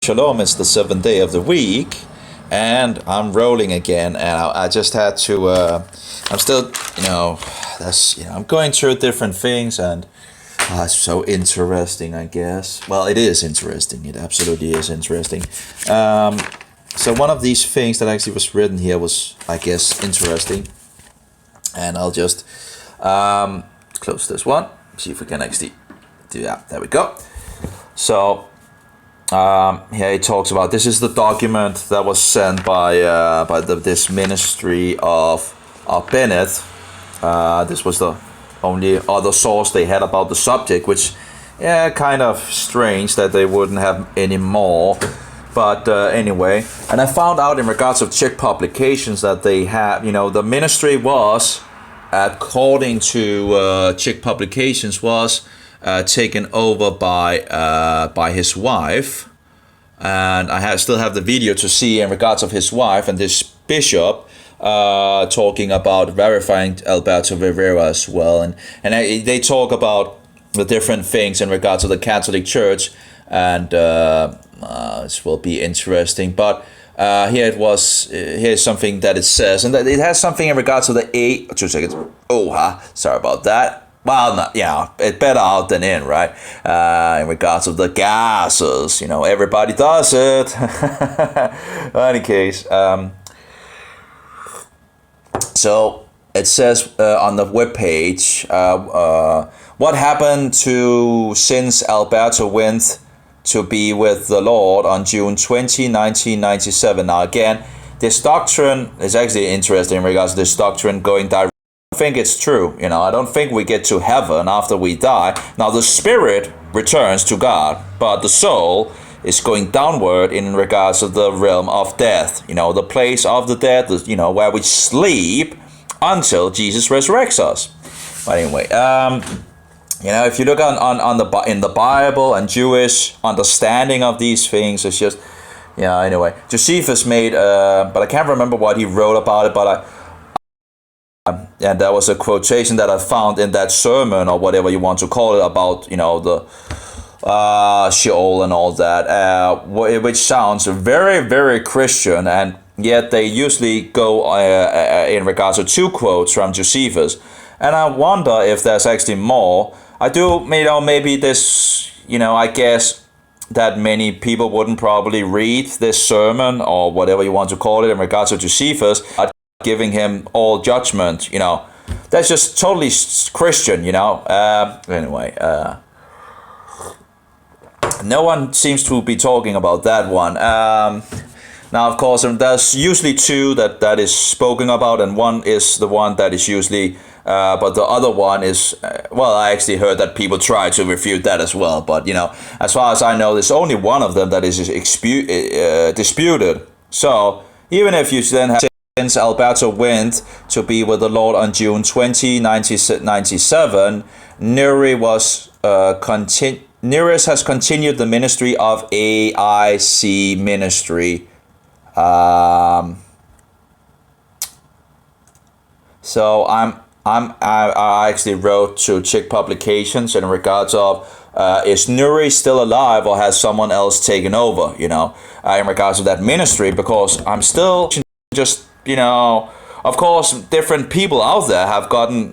Shalom, it's the seventh day of the week, and I'm rolling again. And I just had to. I'm still, I'm going through different things, and it's so interesting. I guess. Well, it is interesting. It absolutely is interesting. So one of these things that actually was written here was, I guess, interesting, and I'll just close this one. See if we can actually do that. There we go. So. Here he talks about this is the document that was sent by this ministry of Bennett. This was the only other source they had about the subject, which kind of strange that they wouldn't have any more. But anyway, and I found out in regards of Czech publications that they have, the ministry was, according to Czech publications, was taken over by his wife, and I still have the video to see in regards of his wife and this bishop talking about verifying Alberto Rivera as well, and they talk about the different things in regards to the Catholic Church, and this will be interesting. But here's something that it says, and it has something in regards to the 2 seconds. Sorry about that. Well, no, it's better out than in, right? In regards of the gases, everybody does it. In any case, so it says on the webpage, what happened to since Alberto went to be with the Lord on June 20, 1997. Now again, this doctrine is actually interesting in regards to this doctrine going direct. I think it's true. I don't think we get to heaven after we die. Now the spirit returns to God, but the soul is going downward in regards to the realm of death. The place of the dead, where we sleep until Jesus resurrects us. But anyway, if you look in the Bible and Jewish understanding of these things, it's just, anyway. Josephus made, but I can't remember what he wrote about it, but and there was a quotation that I found in that sermon, or whatever you want to call it, about, the Sheol and all that, which sounds very, very Christian, and yet they usually go in regards to 2 quotes from Josephus. And I wonder if there's actually more. I do, maybe this, I guess that many people wouldn't probably read this sermon, or whatever you want to call it, in regards to Josephus, giving him all judgment, that's just totally Christian, anyway, no one seems to be talking about that one. Now, of course, there's usually 2 that is spoken about, and one is the one that is usually, but the other one is, I actually heard that people try to refute that as well, but, as far as I know, there's only one of them that is disputed. So, even if you then have, since Alberto went to be with the Lord on June 20, 1997, Neris has continued the ministry of AIC ministry. So I actually wrote to Czech publications in regards of, is Nuri still alive, or has someone else taken over, in regards to that ministry, because I'm still just, of course, different people out there have gotten,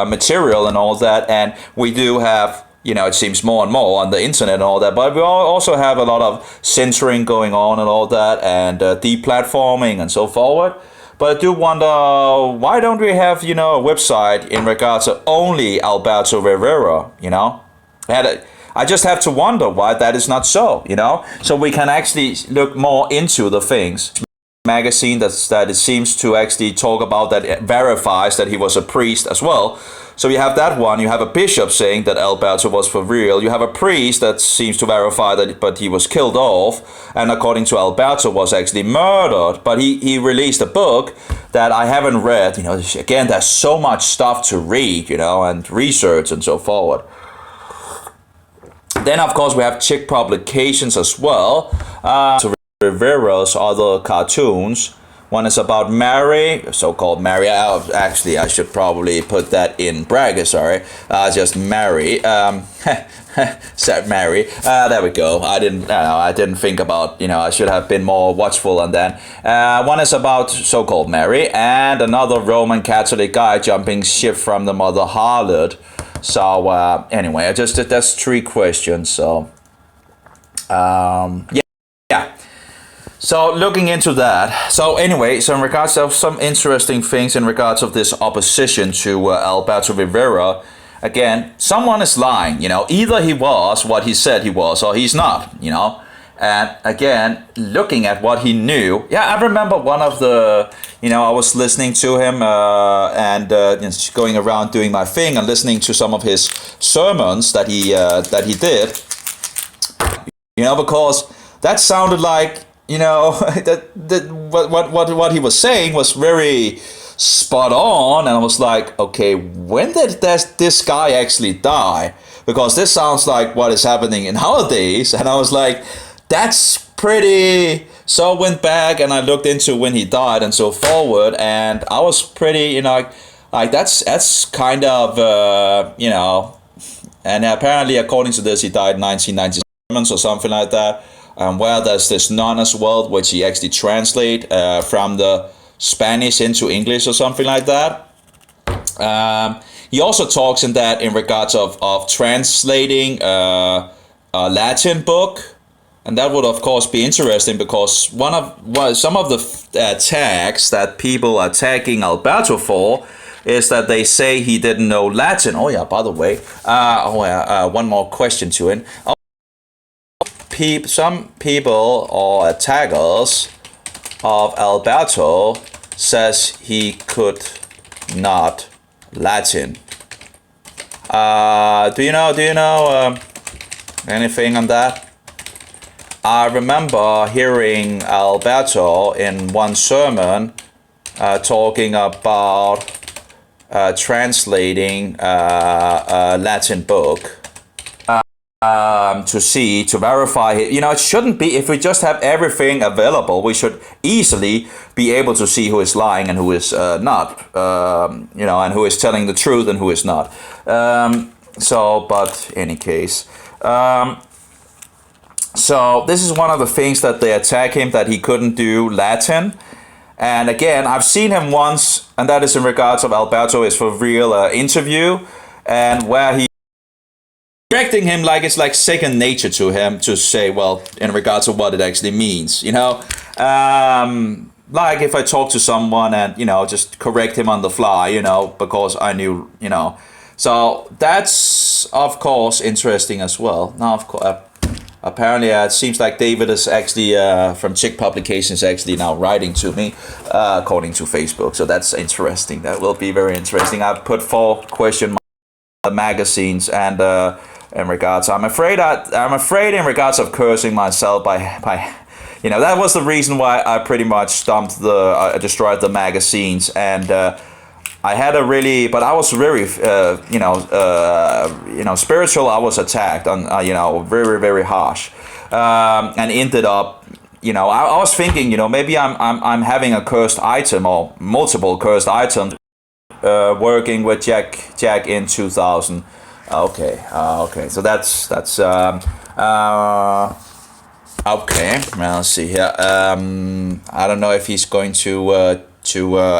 material and all that, and we do have, it seems more and more on the internet and all that, but we also have a lot of censoring going on and all that, and deplatforming and so forward. But I do wonder, why don't we have, a website in regards to only Alberto Rivera, I just have to wonder why that is not so, so we can actually look more into the things. Magazine that it seems to actually talk about, that verifies that he was a priest as well. So you have that one, you have a bishop saying that Alberto was for real, you have a priest that seems to verify that, but he was killed off, and according to Alberto was actually murdered, but he released a book that I haven't read. Again, there's so much stuff to read, and research and so forward. Then of course we have Czech publications as well, Rivera's other cartoons, One is about Mary, so-called Mary. Actually, I should probably put that in brackets. Sorry, just Mary. Said Mary. There we go. I didn't think about. I should have been more watchful on that. One is about so-called Mary, and another Roman Catholic guy jumping ship from the mother harlot. So anyway, that's 3 questions. So yeah. So looking into that. So anyway, so in regards of some interesting things in regards of this opposition to Alberto Rivera. Again, someone is lying. Either he was what he said he was, or he's not. And again, looking at what he knew, I remember one of the, I was listening to him and just going around doing my thing and listening to some of his sermons that he did. Because that sounded like, what he was saying was very spot on, and I was like, okay, when did this guy actually die? Because this sounds like what is happening in nowadays, and I was like, that's pretty. So I went back and I looked into when he died and so forward, and I was pretty, like that's kind of, and apparently according to this, he died in 1997 or something like that. Where there's this Nonna's World, which he actually translate from the Spanish into English or something like that. He also talks in regards of translating a Latin book, and that would of course be interesting because some of the attacks that people are attacking Alberto for is that they say he didn't know Latin. Oh yeah, by the way, one more question to him. Some people or attackers of Alberto says he could not Latin. Do you know anything on that? I remember hearing Alberto in one sermon talking about translating a Latin book. To verify it. It shouldn't be, if we just have everything available, we should easily be able to see who is lying and who is not, and who is telling the truth and who is not. But any case, so this is one of the things that they attack him, that he couldn't do Latin. And again, I've seen him once, and that is in regards of Alberto is for real interview, and where he correcting him like it's like second nature to him to say, well, in regards to what it actually means, like if I talk to someone and just correct him on the fly, because I knew, so that's of course interesting as well. Now of course, apparently it seems like David is actually from Chick Publications actually now writing to me according to Facebook, so that's interesting. That will be very interesting. I've put 4 question magazines and in regards, I'm afraid in regards of cursing myself by that was the reason why I pretty much destroyed the magazines, and I had a really, but I was very spiritual. I was attacked on very very harsh, and ended up I was thinking maybe I'm having a cursed item or multiple cursed items, working with Jack in 2000. Okay. So that's okay. Well, let's see here. I don't know if he's going to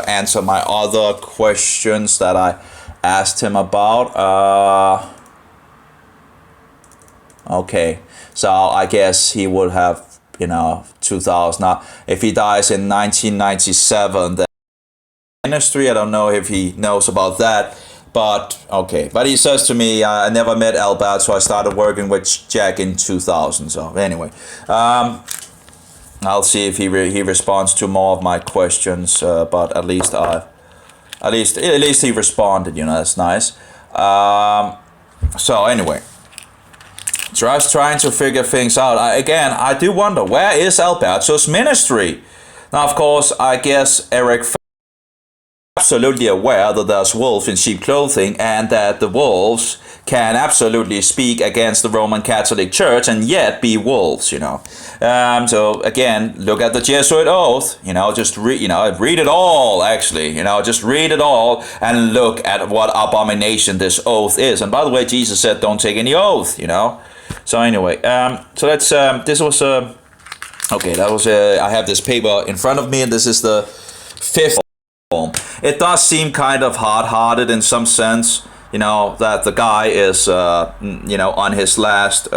answer my other questions that I asked him about. Okay. So I guess he would have 2000. Now, if he dies in 1997, then ministry. I don't know if he knows about that. But okay, but he says to me, I never met Alberto, so I started working with Jack in 2000. So anyway, I'll see if he responds to more of my questions. But at least he responded. That's nice. So anyway, just trying to figure things out. I do wonder, where is Alberto's ministry? Now, of course, I guess Eric absolutely aware that there's wolves in sheep clothing and that the wolves can absolutely speak against the Roman Catholic Church and yet be wolves, So again, look at the Jesuit oath, just read it all, actually, just read it all and look at what abomination this oath is. And by the way, Jesus said, don't take any oath, So anyway, so that's, this was, okay, that was, I have this paper in front of me, and this is the fifth poem. It does seem kind of hard-hearted in some sense, that the guy is, on his last,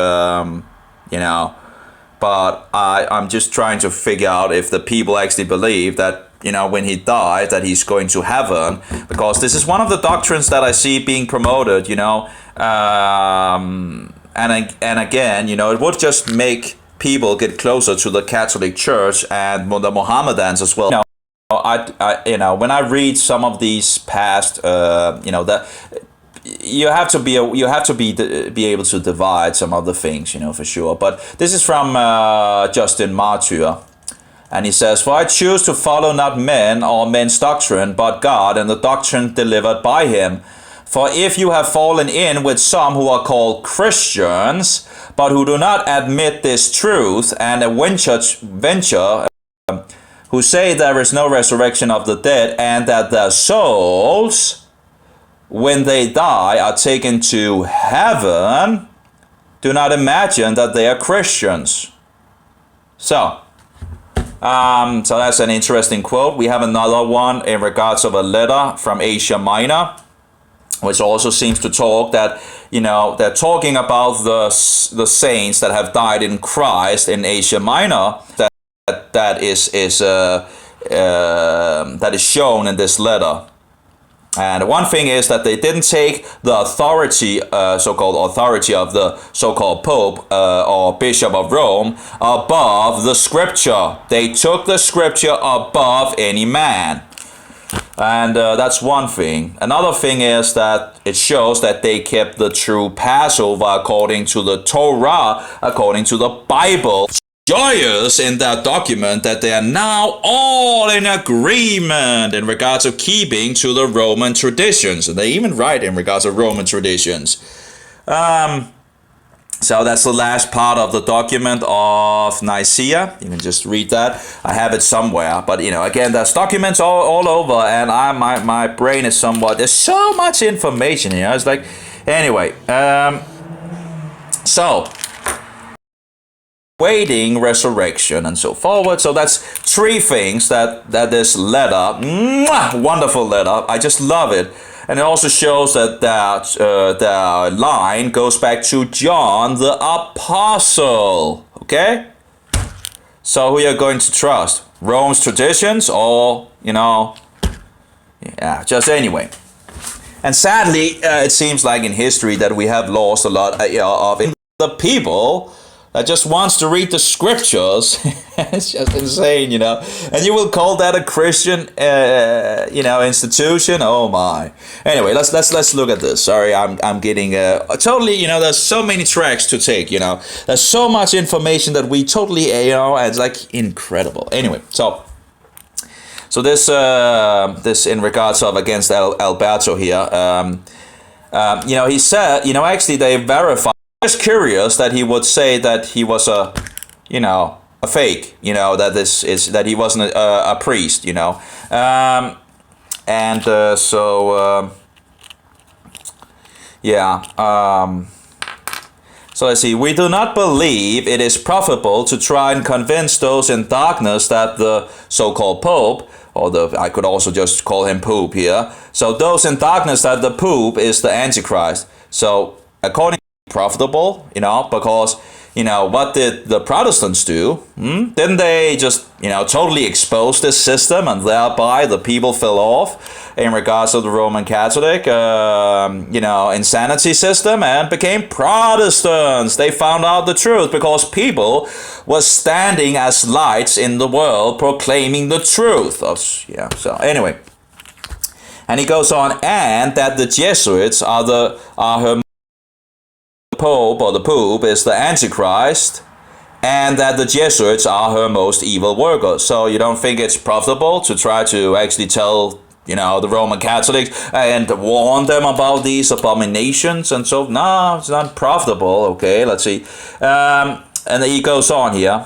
but I'm just trying to figure out if the people actually believe that, when he died, that he's going to heaven, because this is one of the doctrines that I see being promoted, and again, it would just make people get closer to the Catholic Church and the Mohammedans as well. When I read some of these past, you have to be able to divide some of the things, for sure. But this is from Justin Martyr, and he says, "For I choose to follow not men or men's doctrine, but God and the doctrine delivered by Him. For if you have fallen in with some who are called Christians, but who do not admit this truth, and venture who say there is no resurrection of the dead, and that their souls, when they die, are taken to heaven, do not imagine that they are Christians." So that's an interesting quote. We have another one in regards of a letter from Asia Minor, which also seems to talk that, they're talking about the saints that have died in Christ in Asia Minor, that is shown in this letter. And one thing is that they didn't take the authority, so-called authority of the so-called Pope or Bishop of Rome above the Scripture. They took the Scripture above any man. And that's one thing. Another thing is that it shows that they kept the true Passover according to the Torah, according to the Bible. Joyous in that document that they are now all in agreement in regards of keeping to the Roman traditions. And they even write in regards of Roman traditions. So that's the last part of the document of Nicaea. You can just read that. I have it somewhere. But, again, there's documents all over. And my brain is somewhat... There's so much information, It's like... Anyway. So... waiting resurrection and so forward. So that's three things that this letter, wonderful letter, I just love it. And it also shows that the line goes back to John the Apostle. Okay? So who you're going to trust? Rome's traditions or, just anyway. And sadly, it seems like in history that we have lost a lot of the people that just wants to read the scriptures. It's just insane, And you will call that a Christian, institution? Oh my. Anyway, let's look at this. Sorry, I'm getting totally. There's so many tracks to take. There's so much information that we totally, it's like incredible. Anyway, so this in regards of against Alberto here. He said, actually they verified. Just curious that he would say that he was a fake, that this is that he wasn't a priest, So let's see. We do not believe it is profitable to try and convince those in darkness that the so-called Pope, I could also just call him Pope here. So those in darkness that the Pope is the Antichrist. So according profitable, because, what did the Protestants do? Didn't they just, totally expose this system and thereby the people fell off in regards to the Roman Catholic, insanity system and became Protestants? They found out the truth because people were standing as lights in the world proclaiming the truth. So anyway. And he goes on, and that the Jesuits are her Pope or the Pope is the Antichrist, and that the Jesuits are her most evil workers. So you don't think it's profitable to try to actually tell the Roman Catholics, and warn them about these abominations. And so, no, it's not profitable. Okay, let's see. And then he goes on here.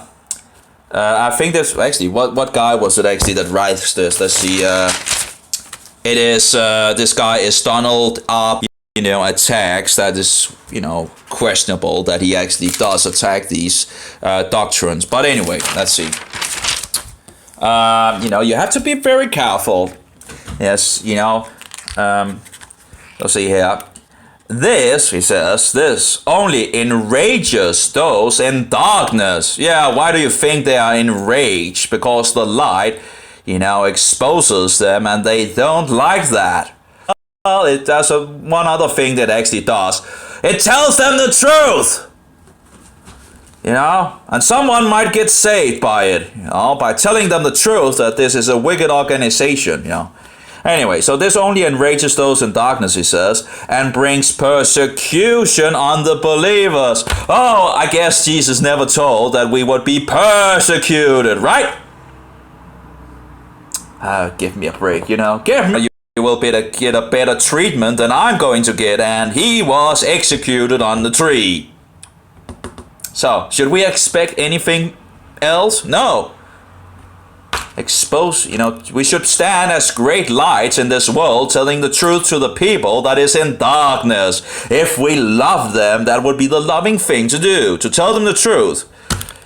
I think this actually, what guy was it actually that writes this? Let's see. It is this guy is Donald R. Attacks that is questionable that he actually does attack these doctrines. But anyway, let's see. You have to be very careful. Yes, let's see here. This, he says, this only enrages those in darkness. Yeah, why do you think they are enraged? Because the light, exposes them and they don't like that. Well, it does one other thing that actually does. It tells them the truth. And someone might get saved by it, by telling them the truth that this is a wicked organization, Anyway, so this only enrages those in darkness, he says, and brings persecution on the believers. Oh, I guess Jesus never told that we would be persecuted, right? Give me a break, Give me. You will get a better treatment than I'm going to get, and he was executed on the tree. So, should we expect anything else? No. We should stand as great lights in this world, telling the truth to the people that is in darkness. If we love them, that would be the loving thing to do, to tell them the truth.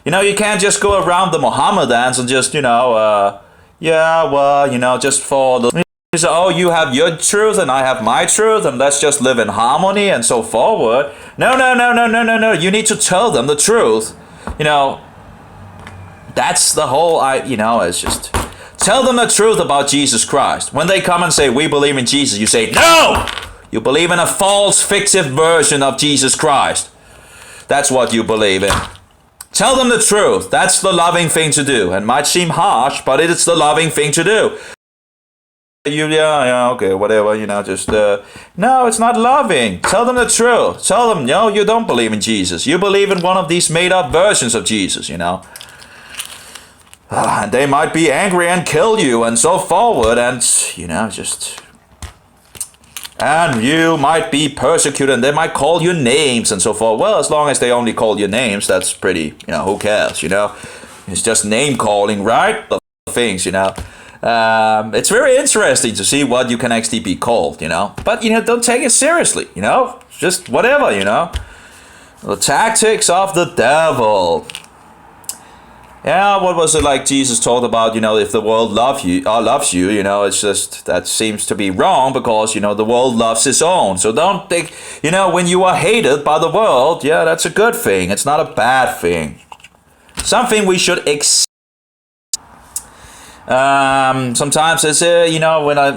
You can't just go around the Mohammedans and just, just for the... So, oh, you have your truth and I have my truth, and let's just live in harmony and so forward. No. You need to tell them the truth. That's the whole, it's just, tell them the truth about Jesus Christ. When they come and say, we believe in Jesus, you say, no! You believe in a false, fictive version of Jesus Christ. That's what you believe in. Tell them the truth. That's the loving thing to do. It might seem harsh, but it's the loving thing to do. Okay, whatever, no, it's not loving. Tell them the truth. Tell them, no, you don't believe in Jesus. You believe in one of these made-up versions of Jesus, and they might be angry and kill you and so forward, and, and you might be persecuted, and they might call you names and so forth. Well, as long as they only call you names, that's pretty, who cares, It's just name-calling, right? The things, It's very interesting to see what you can actually be called, But, don't take it seriously, Just whatever, The tactics of the devil. Yeah, what was it like Jesus talked about, if the world loves you, it's just, that seems to be wrong because, the world loves its own. So don't think, when you are hated by the world, yeah, that's a good thing. It's not a bad thing. Something we should accept. Sometimes it's, when I,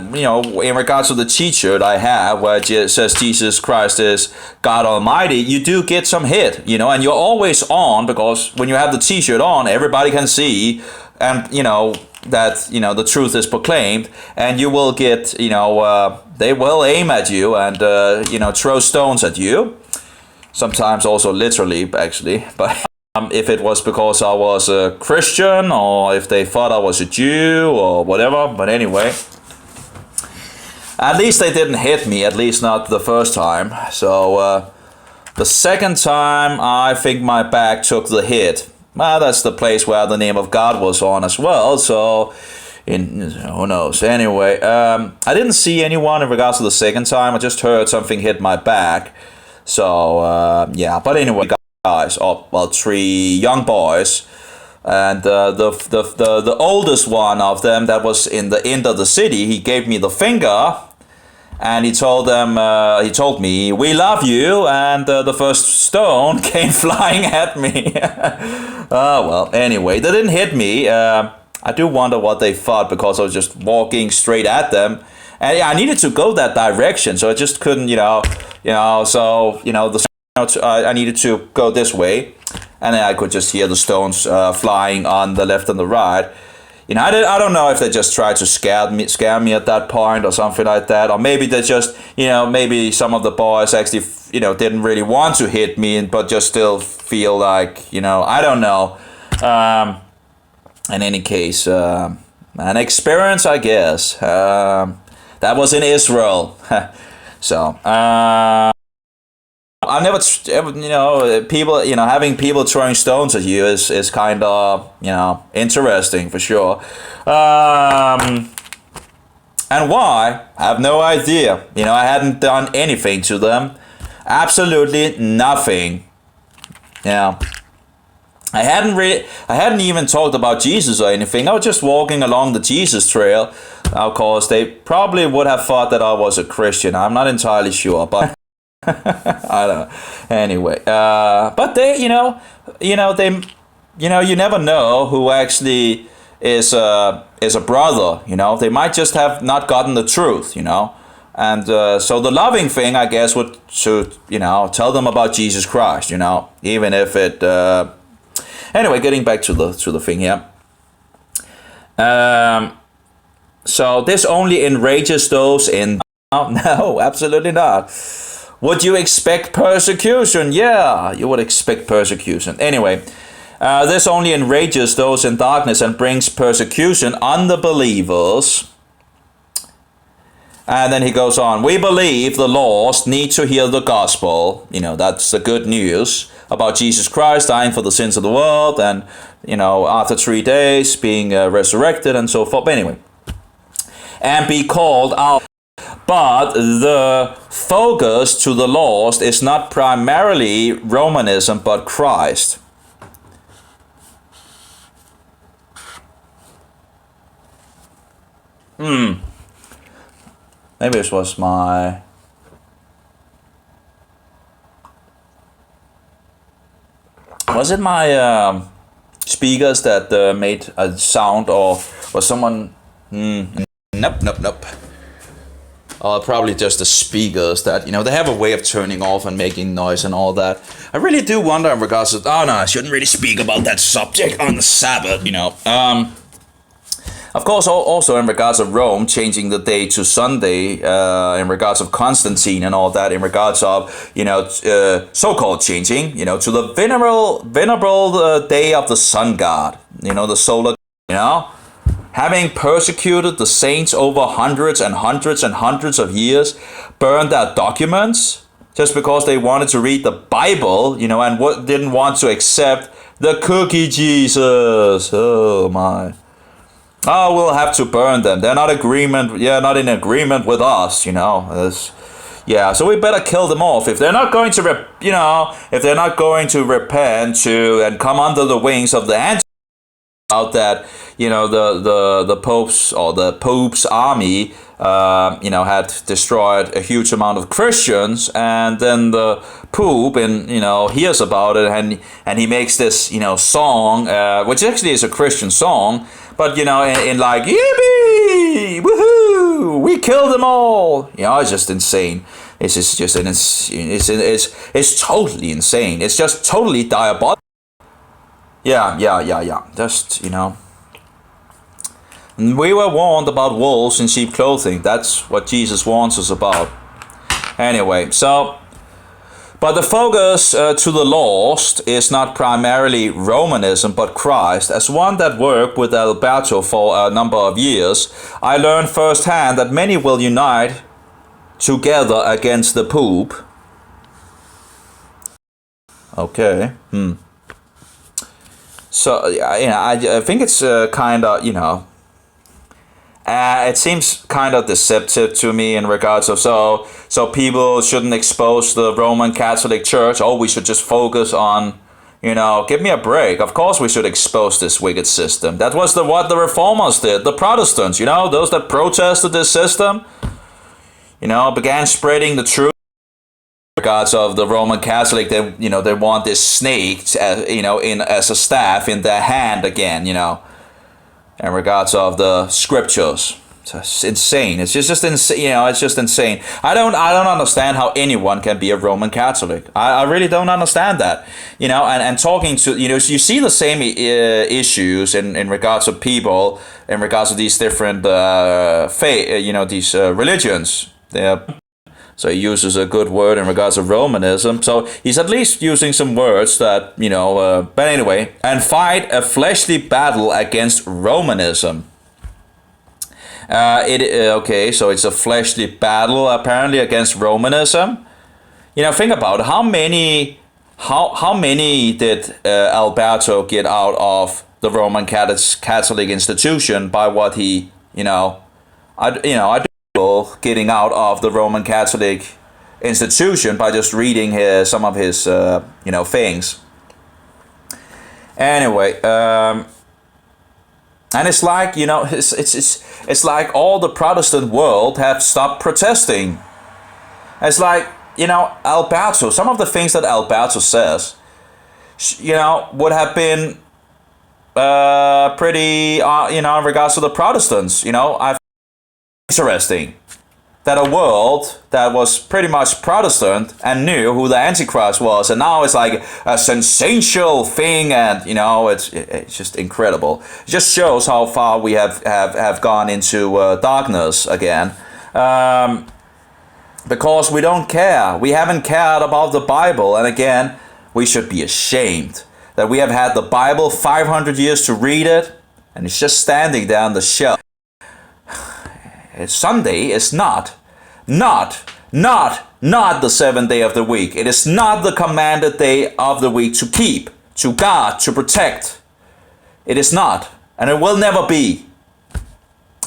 in regards to the t-shirt I have where it says Jesus Christ is God Almighty, you do get some hit, and you're always on because when you have the t-shirt on, everybody can see and, that, the truth is proclaimed and you will get, they will aim at you and, throw stones at you. Sometimes also literally, actually, but... if it was because I was a Christian or if they thought I was a Jew or whatever. But anyway, at least they didn't hit me, at least not the first time. So the second time, I think my back took the hit. Well, that's the place where the name of God was on as well. So who knows? Anyway, I didn't see anyone in regards to the second time. I just heard something hit my back. So yeah, but anyway, guys, three young boys, and the oldest one of them that was in the end of the city, he gave me the finger, and he told me, we love you, and the first stone came flying at me. Oh, well, anyway, they didn't hit me. I do wonder what they thought because I was just walking straight at them, and I needed to go that direction, so I just couldn't, I needed to go this way, and then I could just hear the stones flying on the left and the right. I don't know if they just tried to scare me at that point or something like that, or maybe they just, maybe some of the boys actually, didn't really want to hit me, but just still feel like, I don't know. In any case, an experience, I guess. That was in Israel. So, I've never, people, having people throwing stones at you is kind of, interesting for sure. And why? I have no idea. I hadn't done anything to them. Absolutely nothing. I hadn't even talked about Jesus or anything. I was just walking along the Jesus trail. Of course, they probably would have thought that I was a Christian. I'm not entirely sure, but I don't know. Anyway, but they, they, you never know who actually is a brother. They might just have not gotten the truth. And so the loving thing, I guess, would to tell them about Jesus Christ. Even if it. Anyway, getting back to the thing here. So this only enrages those in. No, absolutely not. Would you expect persecution? Yeah, you would expect persecution. Anyway, this only enrages those in darkness and brings persecution on the believers. And then he goes on, we believe the lost need to hear the gospel. That's the good news about Jesus Christ dying for the sins of the world and, after 3 days being resurrected and so forth. But anyway, and be called out. But the focus to the lost is not primarily Romanism, but Christ. Maybe this was my... Was it my speakers that made a sound, or was someone... Nope. Probably just the speakers that, they have a way of turning off and making noise and all that. I really do wonder in regards to... Oh, no, I shouldn't really speak about that subject on the Sabbath, Of course, also in regards of Rome changing the day to Sunday, in regards of Constantine and all that, in regards of, so-called changing, to the venerable day of the sun god, the solar, having persecuted the saints over hundreds and hundreds and hundreds of years, burned their documents just because they wanted to read the Bible, and didn't want to accept the cookie Jesus. Oh my. Oh, we'll have to burn them. They're not not in agreement with us, so we better kill them off. If they're not going to, repent and come under the wings of the Antichrist, out that the popes or the Pope's army had destroyed a huge amount of Christians, and then the Pope hears about it, and he makes this song, which actually is a Christian song, but in like, yippee, woohoo, we killed them all. It's just insane. It's totally insane. It's just totally diabolical. Yeah. Just, we were warned about wolves in sheep clothing. That's what Jesus warns us about. Anyway, so, but the focus to the lost is not primarily Romanism, but Christ. As one that worked with Alberto for a number of years, I learned firsthand that many will unite together against the Pope. Okay. So, I think it's kind of, it seems kind of deceptive to me in regards of, so people shouldn't expose the Roman Catholic Church. Oh, we should just focus on, give me a break. Of course we should expose this wicked system. That was what the Reformers did, the Protestants, those that protested this system, began spreading the truth. Regards of the Roman Catholic, they want this snake, as a staff in their hand again, in regards of the scriptures. It's insane. It's just insane. It's just insane. I don't understand how anyone can be a Roman Catholic. I really don't understand that. And talking to, you see the same issues in regards of people, in regards to these different faith, these religions. So he uses a good word in regards of Romanism. So he's at least using some words that, but anyway. And fight a fleshly battle against Romanism. Okay, so it's a fleshly battle apparently against Romanism. Think about it. How many did Alberto get out of the Roman Catholic institution by what he I do getting out of the Roman Catholic institution by just reading some of his things. Anyway, and it's like it's like all the Protestant world have stopped protesting. It's like Alberto. Some of the things that Alberto says, would have been pretty in regards to the Protestants. I interesting that a world that was pretty much Protestant and knew who the Antichrist was, and now it's like a sensational thing, and it's just incredible. It just shows how far we have gone into darkness again, because we don't care. We haven't cared about the Bible, and again, we should be ashamed that we have had the Bible 500 years to read it, and it's just standing there on the shelf. Sunday is not the seventh day of the week. It is not the commanded day of the week to keep, to guard, to protect. It is not, and it will never be.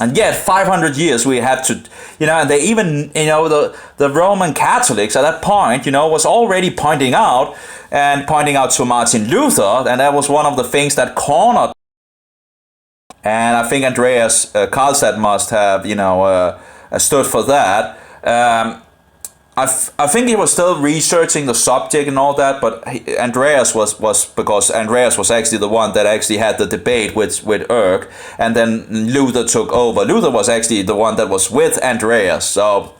And yet, 500 years we have to, and they even, the Roman Catholics at that point, was already pointing out to Martin Luther, and that was one of the things that cornered. And I think Andreas Karlstadt must have, stood for that. I think he was still researching the subject and all that, but Andreas was because Andreas was actually the one that actually had the debate with Erk, and then Luther took over. Luther was actually the one that was with Andreas. So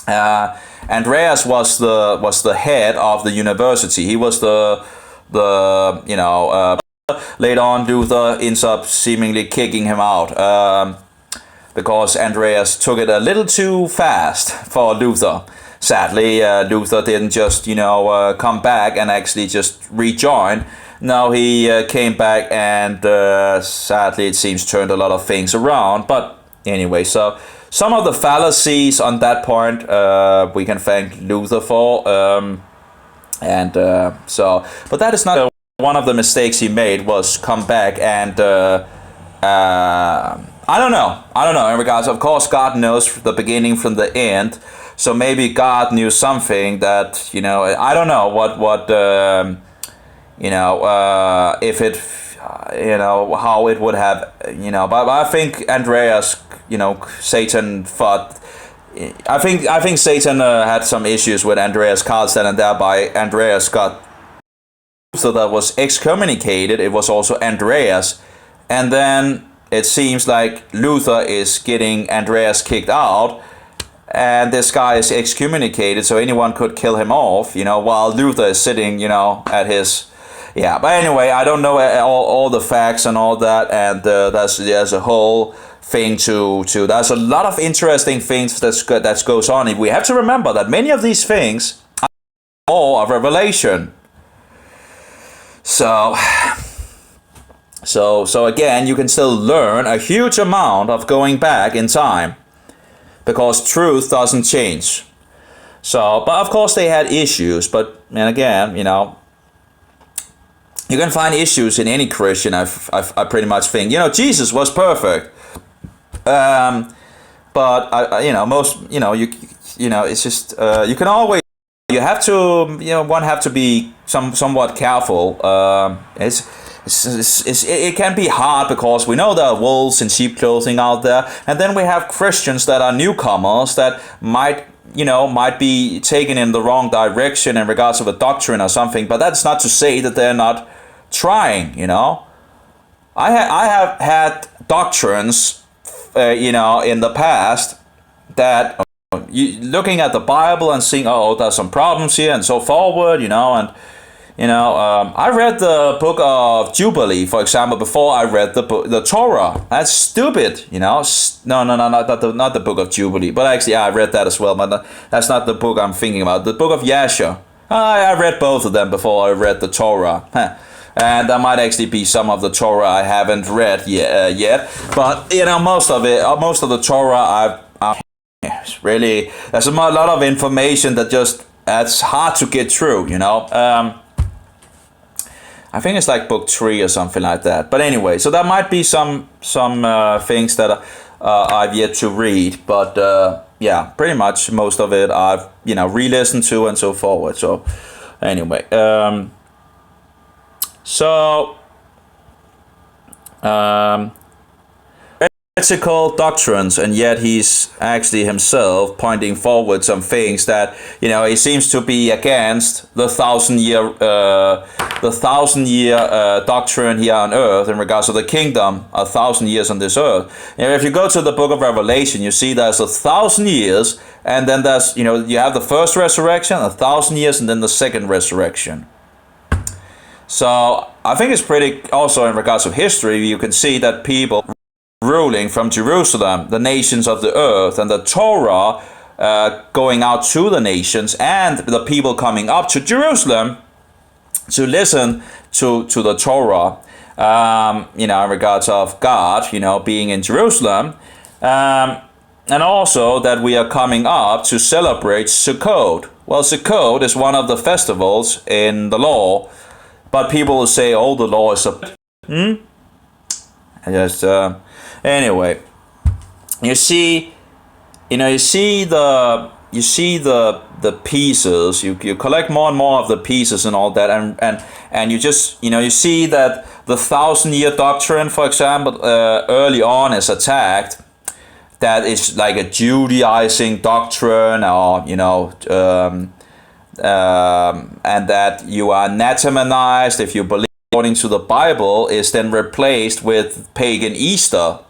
Andreas was the head of the university. He was later on, Luther ends up seemingly kicking him out because Andreas took it a little too fast for Luther. Sadly, Luther didn't just, come back and actually just rejoin. No, he came back and sadly, it seems, turned a lot of things around. But anyway, so some of the fallacies on that point we can thank Luther for. But that is not one of the mistakes he made was come back and I don't know in regards, of course God knows the beginning from the end, so maybe God knew something that I don't know what if it how it would have but I think Andreas Satan thought I think Satan had some issues with Andreas Karlstadt, and thereby Andreas got so that was excommunicated. It was also Andreas, and then it seems like Luther is getting Andreas kicked out, and this guy is excommunicated, so anyone could kill him off, while Luther is sitting, at his, but anyway, I don't know all the facts and all that, and there's a whole thing to there's a lot of interesting things that goes on. We have to remember that many of these things are all of revelation. So again, you can still learn a huge amount of going back in time, because truth doesn't change. So, but of course they had issues, and again, you can find issues in any Christian. I pretty much think, Jesus was perfect, but most, it's just you can always. You have to, one have to be somewhat careful. It can be hard because we know there are wolves in sheep clothing out there, and then we have Christians that are newcomers that might be taken in the wrong direction in regards of a doctrine or something. But that's not to say that they're not trying. I have had doctrines, in the past that. Looking at the Bible and seeing, there's some problems here and so forward, I read the book of Jubilee, for example, before I read the Torah. That's stupid, No, not the book of Jubilee, but actually I read that as well, but that's not the book I'm thinking about. The book of Yasha. I read both of them before I read the Torah. and there might actually be some of the Torah I haven't read yet. But most of the Torah it's really, there's a lot of information that just it's hard to get through. I think it's like book 3 or something like that. But anyway, so there might be some things that I've yet to read, but yeah, pretty much most of it I've re-listened to and so forward. So anyway, heretical doctrines, and yet he's actually himself pointing forward some things that he seems to be against the thousand year doctrine here on earth in regards to the kingdom, 1,000 years on this earth. If you go to the book of Revelation, you see there's 1,000 years, and then there's you have the first resurrection, 1,000 years, and then the second resurrection. So I think it's pretty, also in regards to history, you can see that people ruling from Jerusalem, the nations of the earth, and the Torah going out to the nations, and the people coming up to Jerusalem to listen to the Torah, in regards of God, being in Jerusalem, and also that we are coming up to celebrate Sukkot. Well, Sukkot is one of the festivals in the law, but people will say, oh, the law is anyway, you see the pieces. You collect more and more of the pieces and all that, and you just you see that the 1,000-year doctrine, for example, early on is attacked. That is like a Judaizing doctrine, or and that you are anathemanized if you believe according to the Bible, is then replaced with pagan Easter.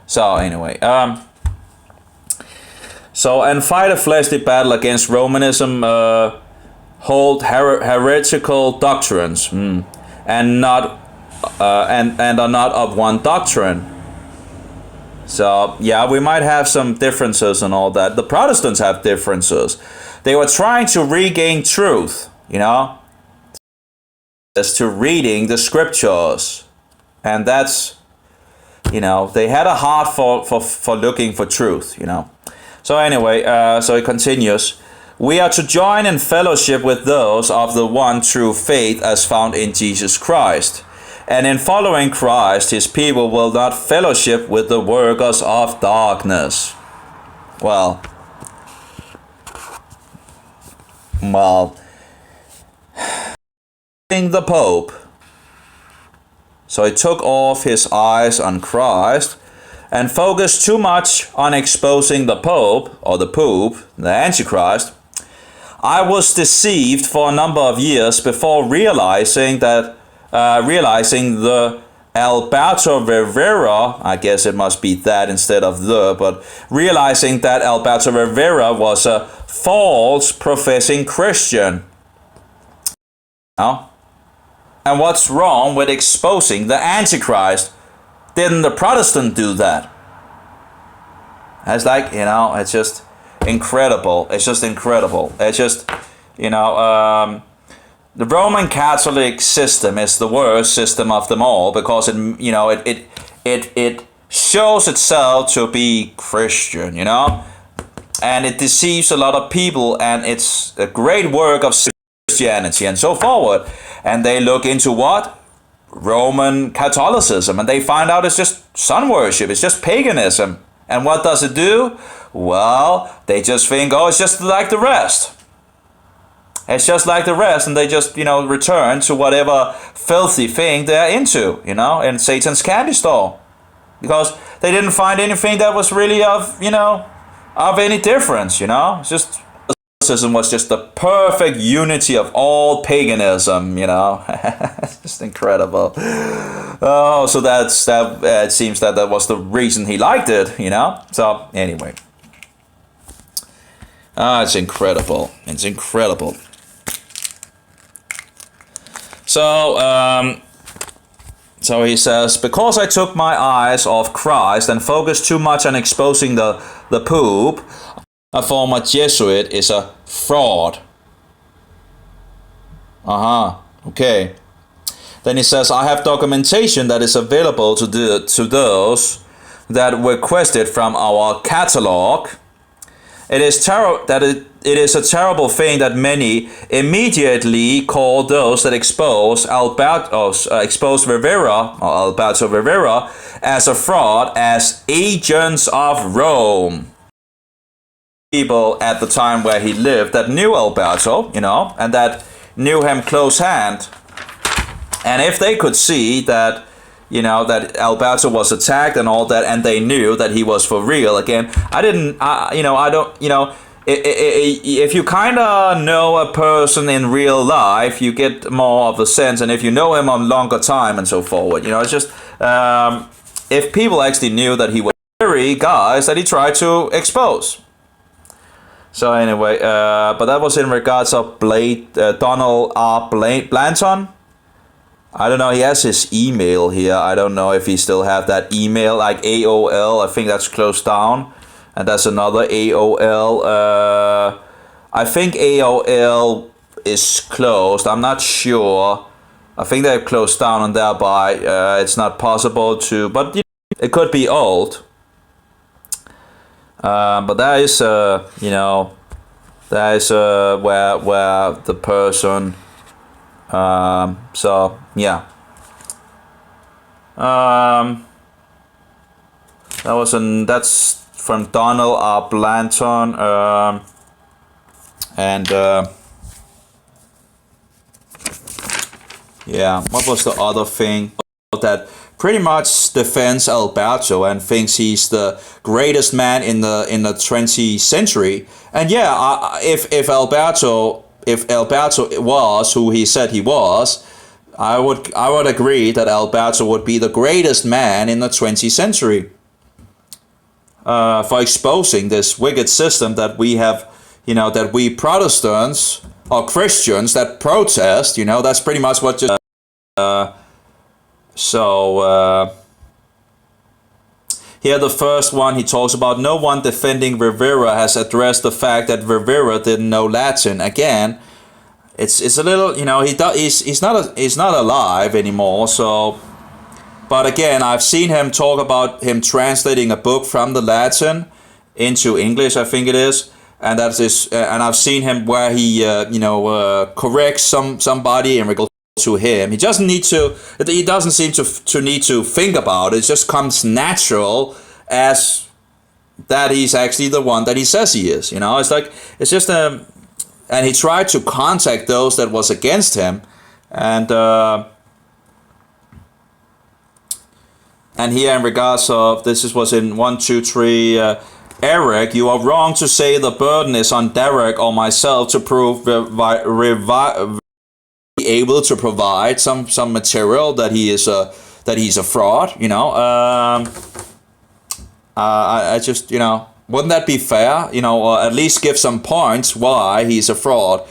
So anyway, and fight a fleshly battle against Romanism, hold heretical doctrines, and not and are not of one doctrine. So yeah, we might have some differences and all that. The Protestants have differences. They were trying to regain truth, as to reading the scriptures, and that's they had a heart for looking for truth. So anyway, so it continues. We are to join in fellowship with those of the one true faith as found in Jesus Christ, and in following Christ, his people will not fellowship with the workers of darkness. Well, the Pope. So he took off his eyes on Christ and focused too much on exposing the Pope, or the Pope, the Antichrist. I was deceived for a number of years before realizing the Alberto Rivera, I guess it must be that instead of but realizing that Alberto Rivera was a false professing Christian. And what's wrong with exposing the Antichrist? Didn't the Protestant do that? It's like, it's just incredible. It's just incredible. It's just, the Roman Catholic system is the worst system of them all, because it shows itself to be Christian, and it deceives a lot of people, and it's a great work of Christianity and so forward. And they look into what? Roman Catholicism, and they find out it's just sun worship, it's just paganism. And what does it do? Well, they just think, oh, it's just like the rest. It's just like the rest, and they just, return to whatever filthy thing they're into, in Satan's candy store. Because they didn't find anything that was really of any difference, It's just, Catholicism was just the perfect unity of all paganism, It's just incredible. Oh, so that it seems that was the reason he liked it, So anyway, it's incredible. It's incredible. So he says, because I took my eyes off Christ and focused too much on exposing the Pope, a former Jesuit, is a fraud. Okay. Then he says, I have documentation that is available to those that requested from our catalog. It is it is a terrible thing that many immediately call those that expose Alberto Rivera as a fraud as agents of Rome. People at the time where he lived that knew Alberto, and that knew him close hand. And if they could see that, that Alberto was attacked and all that, and they knew that he was for real again, if you kind of know a person in real life, you get more of a sense, and if you know him on longer time and so forward, it's just, if people actually knew that he was very guys that he tried to expose. So anyway, but that was in regards of Donald R. Blanton. I don't know, he has his email here. I don't know if he still have that email, like AOL. I think that's closed down. And that's another AOL. I think AOL is closed. I'm not sure. I think they've closed down and thereby it's not possible to, but it could be old. But that is, that is where the person, so yeah. That's from Donald R. Blanton, and yeah, what was the other thing that pretty much defends Alberto and thinks he's the greatest man in the 20th century? And yeah, if Alberto was who he said he was, I would agree that Alberto would be the greatest man in the 20th century. For exposing this wicked system that we have, that we Protestants or Christians that protest, that's pretty much what just. Here the first one he talks about, no one defending Rivera has addressed the fact that Rivera didn't know Latin. Again, it's a little, he's not alive anymore, so. But again, I've seen him talk about him translating a book from the Latin into English, I think it is, and that is, and I've seen him where he, corrects somebody in regard to him. He doesn't need to. He doesn't seem to need to think about it. It just comes natural as that he's actually the one that he says he is. It's like it's just and he tried to contact those that was against him, and. And here in regards of, was in 1, 2, 3, Eric, you are wrong to say the burden is on Derek or myself to prove able to provide some material that he's a fraud, I just, wouldn't that be fair, or at least give some points why he's a fraud.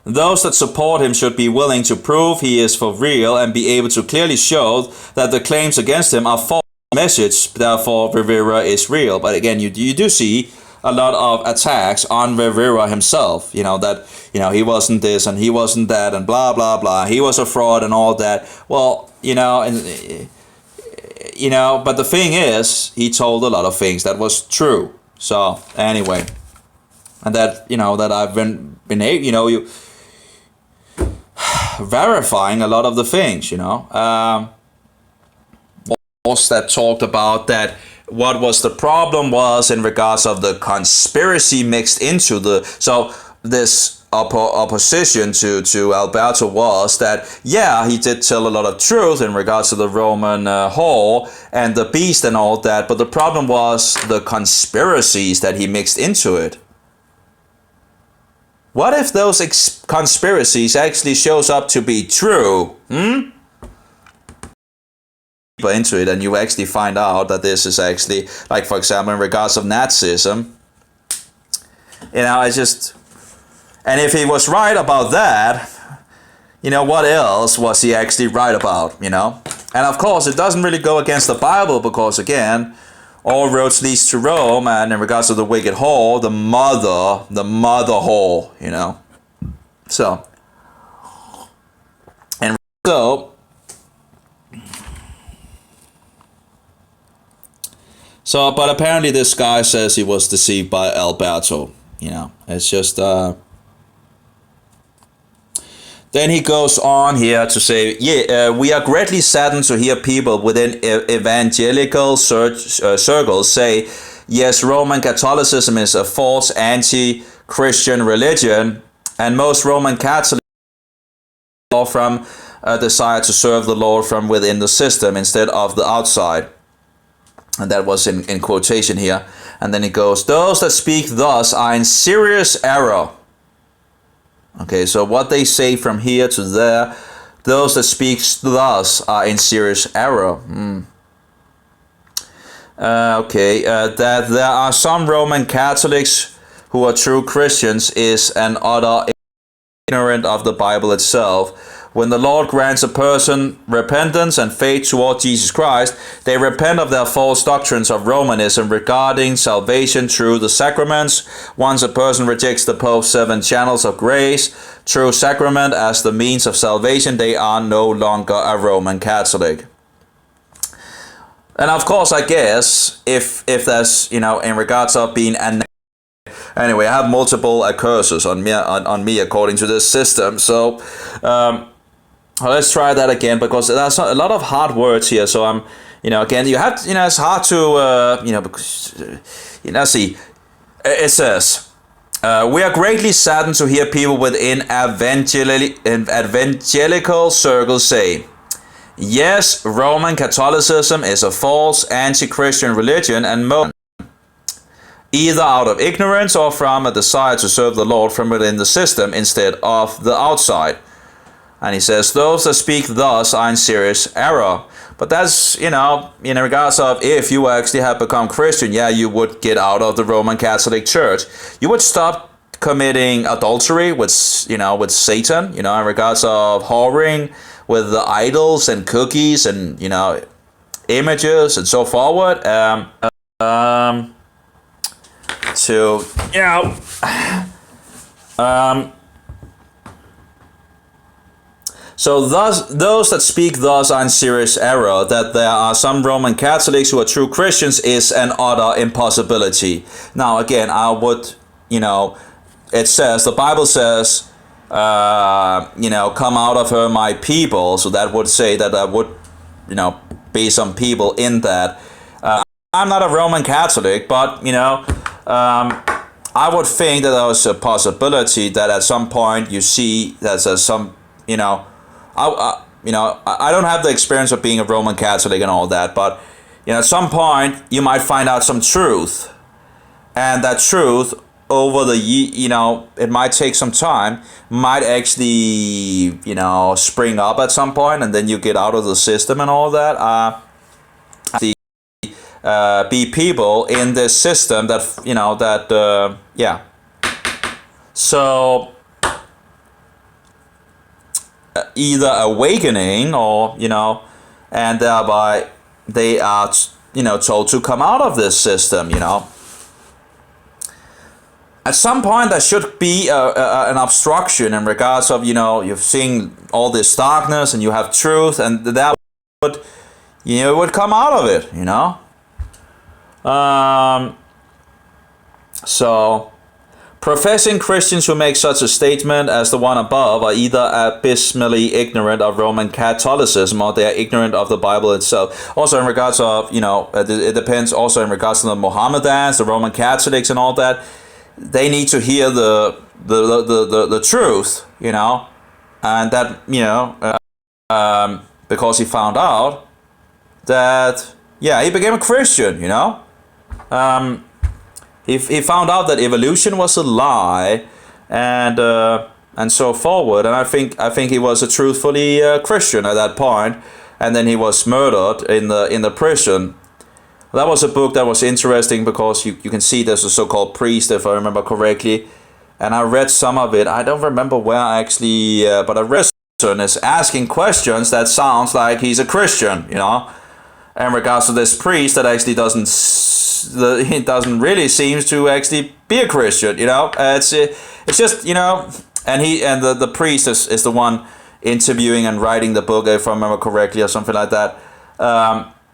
Those that support him should be willing to prove he is for real and be able to clearly show that the claims against him are false message, therefore Rivera is real. But again, you do see a lot of attacks on Rivera himself, that, he wasn't this and he wasn't that and blah, blah, blah. He was a fraud and all that. Well, but the thing is, he told a lot of things that was true. So anyway, and that, that I've been able, verifying a lot of the things, that talked about that what was the problem was in regards of the conspiracy mixed into this opposition to Alberto was that, yeah, he did tell a lot of truth in regards to the Roman whore and the beast and all that, but the problem was the conspiracies that he mixed into it. What if those conspiracies actually shows up to be true? Into it, and you actually find out that this is actually, like, for example, in regards of Nazism, it's just, and if he was right about that, what else was he actually right about, And of course, it doesn't really go against the Bible because, again, all roads leads to Rome, and in regards to the wicked whore, the mother whore, So, and so, but apparently this guy says he was deceived by Alberto. It's just. Then he goes on here to say, we are greatly saddened to hear people within evangelical circles say, yes, Roman Catholicism is a false anti-Christian religion, and most Roman Catholics are from a desire to serve the Lord from within the system instead of the outside. And that was in quotation here. And then he goes, those that speak thus are in serious error. Okay, so what they say from here to there, those that speak thus are in serious error. That there are some Roman Catholics who are true Christians is an utter ignorant of the Bible itself. When the Lord grants a person repentance and faith toward Jesus Christ, they repent of their false doctrines of Romanism regarding salvation through the sacraments. Once a person rejects the Pope's 7 channels of grace through sacrament as the means of salvation, they are no longer a Roman Catholic. And of course, I guess, if there's, in regards of being an... Anyway, I have multiple curses on me according to this system, so... let's try that again, because there's a lot of hard words here. So I'm, again, you have, it's hard to, because, see, it says, we are greatly saddened to hear people within evangelical circles say, yes, Roman Catholicism is a false anti-Christian religion, and most, either out of ignorance or from a desire to serve the Lord from within the system instead of the outside. And he says, those that speak thus are in serious error. But that's, in regards of if you actually have become Christian, you would get out of the Roman Catholic Church. You would stop committing adultery with Satan, in regards of whoring with the idols and cookies and, images and so forward. So those that speak thus are in serious error. That there are some Roman Catholics who are true Christians is an utter impossibility. Now again, I would, it says, the Bible says, come out of her, my people. So that would say that there would, be some people in that. I'm not a Roman Catholic, but, I would think that there was a possibility that at some point you see that there's some, I don't have the experience of being a Roman Catholic and all that, but at some point you might find out some truth, and that truth over the it might take some time, might actually spring up at some point, and then you get out of the system and all that. Be people in this system that so. Either awakening or and thereby they are told to come out of this system. At some point there should be an obstruction in regards of you've seen all this darkness and you have truth, and that would would come out of it. So professing Christians who make such a statement as the one above are either abysmally ignorant of Roman Catholicism or they are ignorant of the Bible itself. Also in regards of, it depends also in regards to the Mohammedans, the Roman Catholics and all that. They need to hear the truth, and that, because he found out that, he became a Christian, He found out that evolution was a lie, and so forward. And I think he was a truthfully Christian at that point, and then he was murdered in the prison. That was a book that was interesting because you can see there's a so-called priest, if I remember correctly, and I read some of it. I don't remember where actually, but I read is asking questions that sounds like he's a Christian, in regards to this priest that actually doesn't he doesn't really seem to actually be a Christian. It's just and the priest is the one interviewing and writing the book, if I remember correctly, or something like that.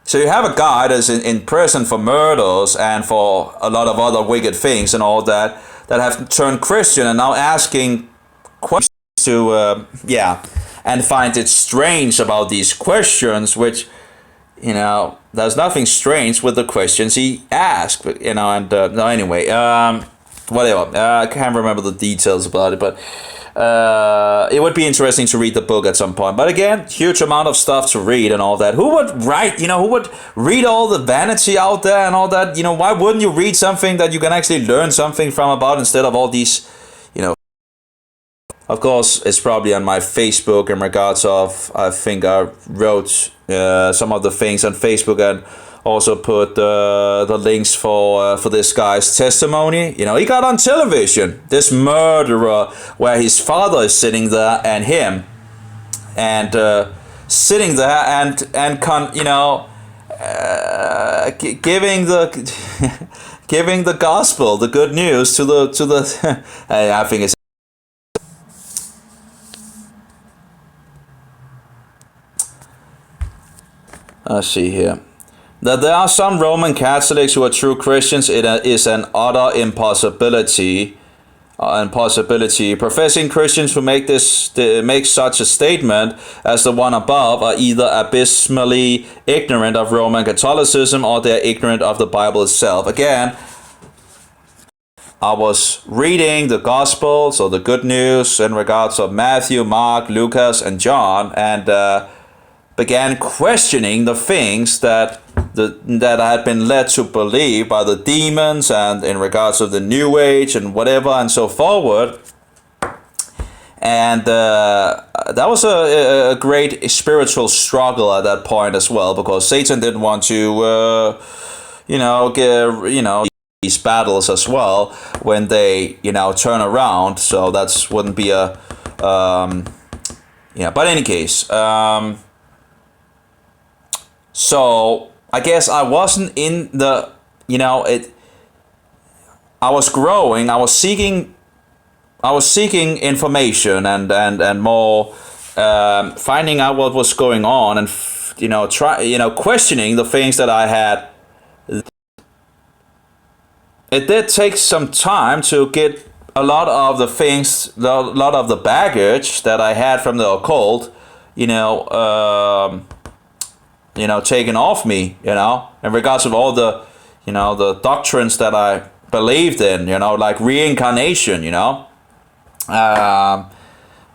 So you have a guy that's in prison for murders and for a lot of other wicked things and all that have turned Christian and now asking questions to and find it strange about these questions, which there's nothing strange with the questions he asked, but no, anyway, whatever. I can't remember the details about it, but it would be interesting to read the book at some point. But again, huge amount of stuff to read and all that. Who would write? Who would read all the vanity out there and all that? Why wouldn't you read something that you can actually learn something from about instead of all these, Of course, it's probably on my Facebook in regards of, I think I wrote some of the things on Facebook and also put the links for this guy's testimony. He got on television, this murderer, where his father is sitting there and him, and sitting there and giving the giving the gospel, the good news to the I think it's. Let's see here. That there are some Roman Catholics who are true Christians, it is an utter impossibility. Professing Christians who make such a statement as the one above are either abysmally ignorant of Roman Catholicism or they're ignorant of the Bible itself. Again, I was reading the Gospels, or the good news, in regards of Matthew, Mark, Lucas, and John, and began questioning the things that I had been led to believe by the demons, and in regards of the New Age and whatever and so forward. And that was a great spiritual struggle at that point as well, because Satan didn't want to, these battles as well when they, turn around. So that wouldn't be a, But in any case, so I guess I wasn't in the, I was growing, I was seeking information and more, finding out what was going on, and questioning the things that I had. It did take some time to get a lot of the things, a lot of the baggage that I had from the occult, taken off me, in regards of all the, the doctrines that I believed in, like reincarnation, in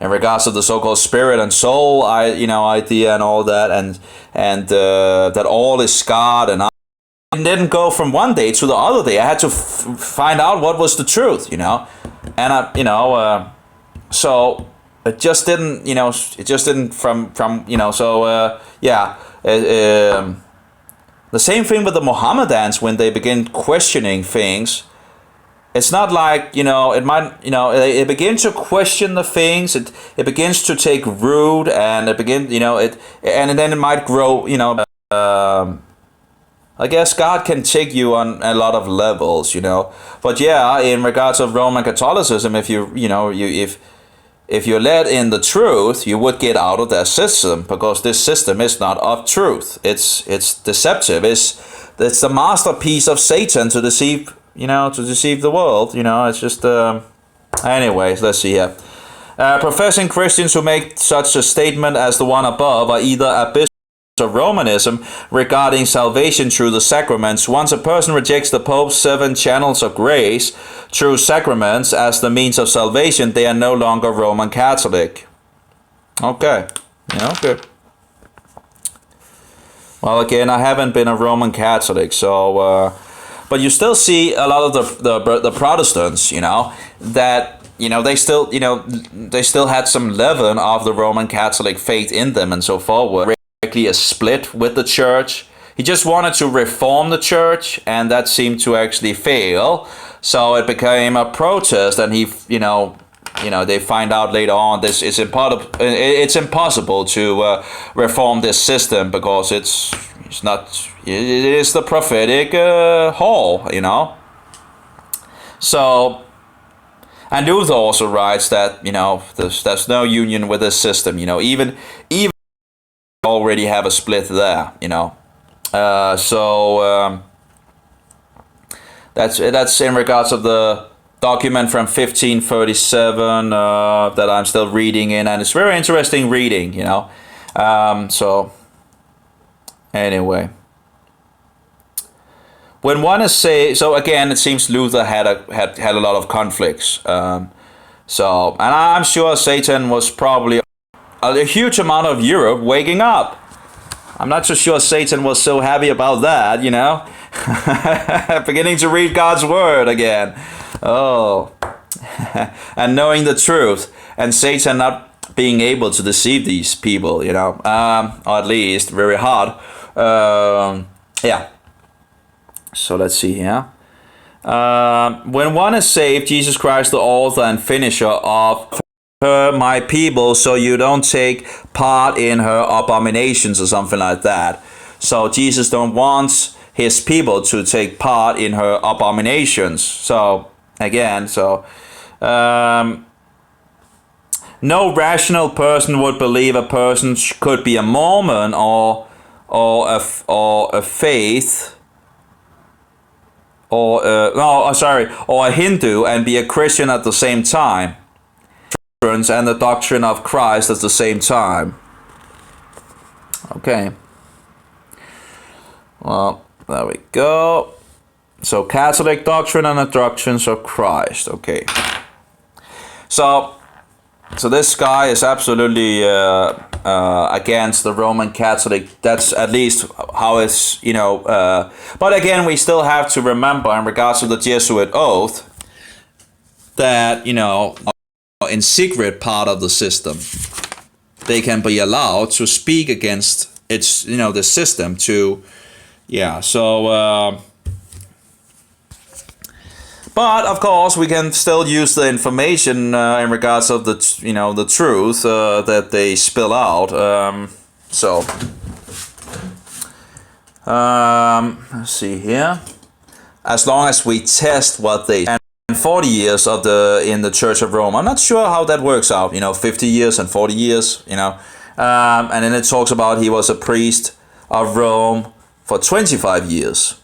regards to the so-called spirit and soul, idea and all that, and that all is God, and I didn't go from one day to the other day. I had to find out what was the truth, and so it just didn't, the same thing with the Mohammedans when they begin questioning things. It's not like, it might, they begin to question the things, it begins to take root, and and then it might grow, I guess God can take you on a lot of levels, But yeah, in regards of Roman Catholicism, if if you're led in the truth, you would get out of that system, because this system is not of truth. It's deceptive. It's the masterpiece of Satan to deceive, to deceive the world. It's just anyways, let's see here. Professing Christians who make such a statement as the one above are either abysmal of Romanism regarding salvation through the sacraments. Once a person rejects the Pope's 7 channels of grace through sacraments as the means of salvation, they are no longer Roman Catholic. Okay. Good. Well, again, I haven't been a Roman Catholic, so but you still see a lot of the Protestants, that they still had some leaven of the Roman Catholic faith in them and so forward. A split with the church. He just wanted to reform the church, and that seemed to actually fail. So it became a protest, and they find out later on this is impossible to reform this system, because it's It's not. It is the prophetic hall, you know. So, and Luther also writes that, you know, there's no union with this system, you know, even already have a split there, you know. That's in regards of the document from 1537 that I'm still reading in, and it's very interesting reading, you know. So anyway, when one is say, so again, it seems Luther had a lot of conflicts. So, and I'm sure Satan was probably a huge amount of Europe waking up. I'm not so sure Satan was so happy about that, you know. Beginning to read God's word again. Oh. And knowing the truth. And Satan not being able to deceive these people, you know. Or at least very hard. Yeah. So let's see here. When one is saved, Jesus Christ, the author and finisher of her, my people, so you don't take part in her abominations or something like that. So Jesus don't want his people to take part in her abominations. So again, no rational person would believe a person could be a Mormon or a faith or a Hindu and be a Christian at the same time, and the doctrine of Christ at the same time. Okay. Well, there we go. So Catholic doctrine and the doctrines of Christ. Okay. So this guy is absolutely against the Roman Catholic. That's at least how it's, you know. But again, we still have to remember in regards to the Jesuit oath that, you know, in secret part of the system, they can be allowed to speak against its, you know, the system to, yeah. So, but of course, we can still use the information in regards of the, you know, the truth that they spill out. Let's see here. As long as we test what they 40 years of in the Church of Rome. I'm not sure how that works out, you know, 50 years and 40 years, you know. And then it talks about he was a priest of Rome for 25 years.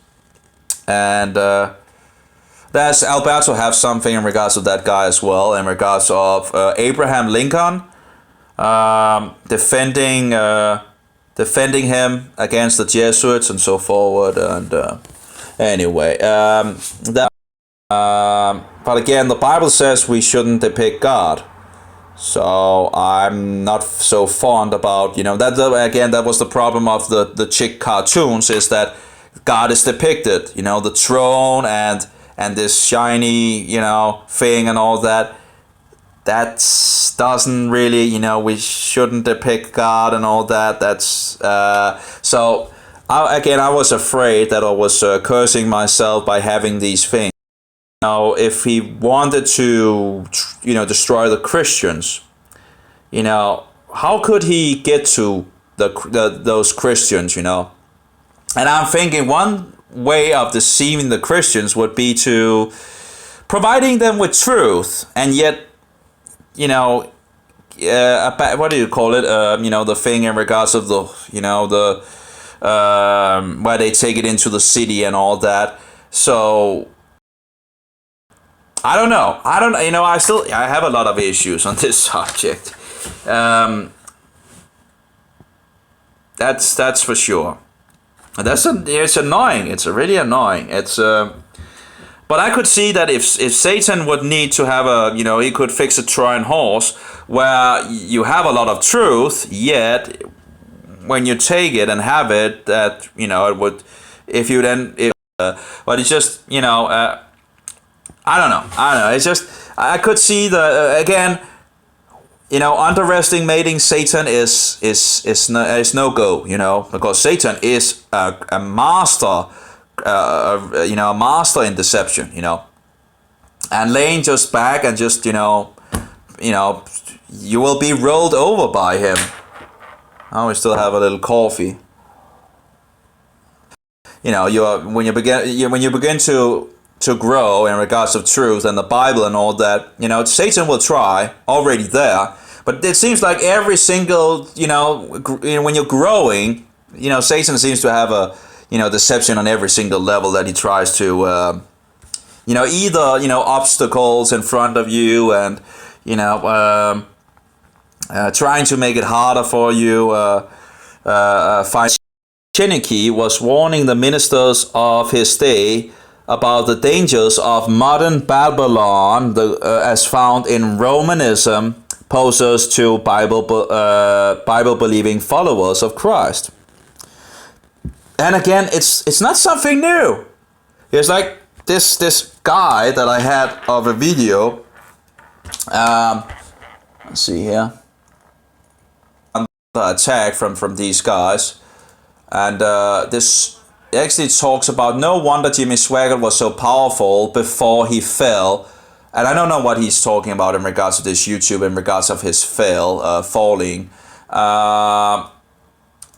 And there's Alberto have something in regards to that guy as well, in regards of Abraham Lincoln defending him against the Jesuits and so forward. And anyway, but again, the Bible says we shouldn't depict God. So I'm not so fond about, you know, that again, that was the problem of the chick cartoons, is that God is depicted, you know, the throne and this shiny, you know, thing and all that. That doesn't really, you know, we shouldn't depict God and all that. That's so I was afraid that I was cursing myself by having these things. Now, if he wanted to, you know, destroy the Christians, you know, how could he get to those Christians, you know? And I'm thinking one way of deceiving the Christians would be to providing them with truth, and yet, you know, what do you call it? You know, the thing in regards of the, you know, the where they take it into the city and all that. So I don't know. You know, I have a lot of issues on this subject. That's for sure. It's annoying. It's really annoying. But I could see that if Satan would need to have a, you know, he could fix a Trojan horse where you have a lot of truth, yet when you take it and have it, that, you know, it would, if you then, but it's just, you know, I don't know. It's just, I could see again, you know, underestimating Satan is no go, you know, because Satan is a master, you know, a master in deception, you know, and laying just back and just, you know, you will be rolled over by him. Oh, we still have a little coffee. when you begin to grow in regards of truth and the Bible and all that, Satan will try already there. But it seems like every single, when you're growing, Satan seems to have a, deception on every single level that he tries to, either, obstacles in front of you and, trying to make it harder for you. Chiniki was warning the ministers of his day about the dangers of modern Babylon, as found in Romanism, poses to Bible-believing followers of Christ. And again, it's not something new. It's like this guy that I had of a video. Let's see here. The attack from these guys, and this actually talks about no wonder Jimmy Swaggart was so powerful before he fell. And I don't know what he's talking about in regards to this YouTube, in regards of his falling.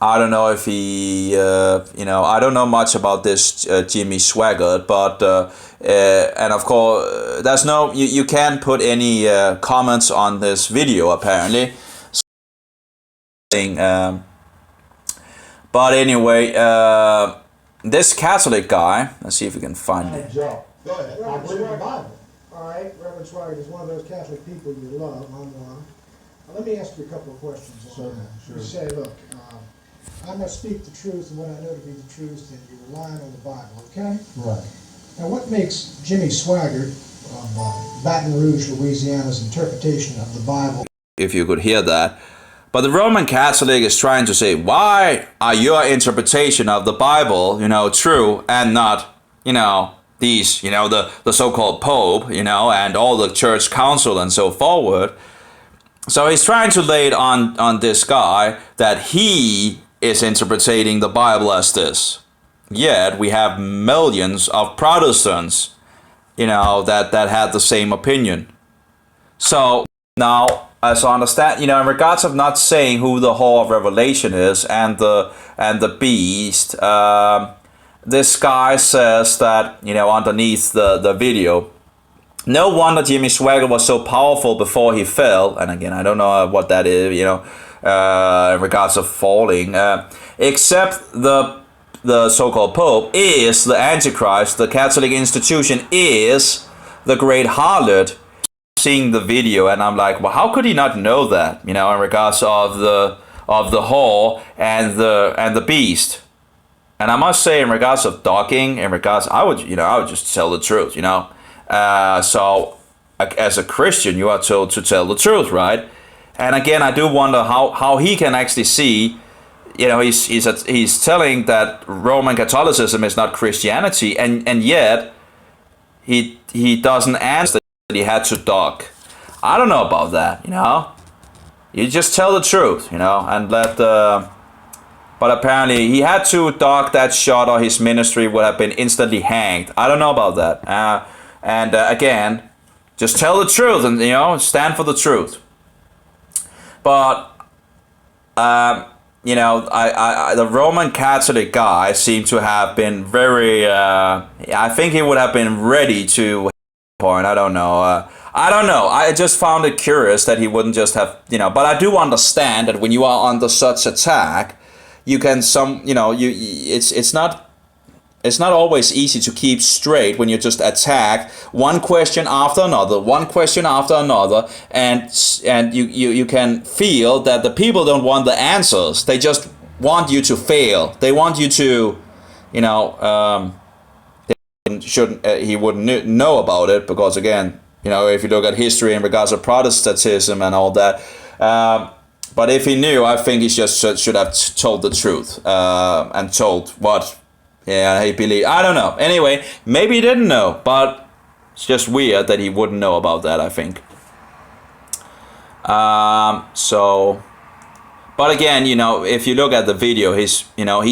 I don't know if he, I don't know much about this Jimmy Swaggart, but, and of course, there's no, you can't put any comments on this video apparently. But anyway, this Catholic guy, let's see if we can find it. Go ahead. I believe in the Bible. All right, Reverend Swaggart is one of those Catholic people you love. I'm one. Let me ask you a couple of questions. Sure. You say, look, I must speak the truth, and what I know to be the truth, and you're relying on the Bible, okay? Right. Now, what makes Jimmy Swaggart of Baton Rouge, Louisiana's interpretation of the Bible? If you could hear that. But the Roman Catholic is trying to say, why are your interpretation of the Bible, true and not, these, the so-called Pope, and all the church council and so forward. So he's trying to lay it on this guy that he is interpreting the Bible as this. Yet we have millions of Protestants, that had the same opinion. So now, as I understand, in regards of not saying who the Hall of Revelation is and the beast, this guy says that, underneath the video, no wonder Jimmy Swaggart was so powerful before he fell. And again, I don't know what that is, in regards of falling, except the so-called Pope is the Antichrist. The Catholic institution is the great harlot. Seeing the video, and I'm like, well, how could he not know that? In regards of the hall and the beast. And I must say, in regards of docking, I would just tell the truth. So as a Christian, you are told to tell the truth, right? And again, I do wonder how he can actually see. He's telling that Roman Catholicism is not Christianity, and yet he doesn't answer. He had to dock. I don't know about that, You just tell the truth, and let the... But apparently he had to dock that shot or his ministry would have been instantly hanged. I don't know about that. Again, just tell the truth and, stand for the truth. But, the Roman Catholic guy seemed to have been very... I think he would have been ready to... point. I don't know. I just found it curious that he wouldn't just have, but I do understand that when you are under such attack, you can it's not always easy to keep straight when you just attack one question after another, and you can feel that the people don't want the answers. They just want you to fail. They want you to, he wouldn't know about it because, again, if you look at history in regards to Protestantism and all that, but if he knew, I think he just should have told the truth and told what he believed. I don't know. Anyway, maybe he didn't know, but it's just weird that he wouldn't know about that, I think. But again, if you look at the video, he's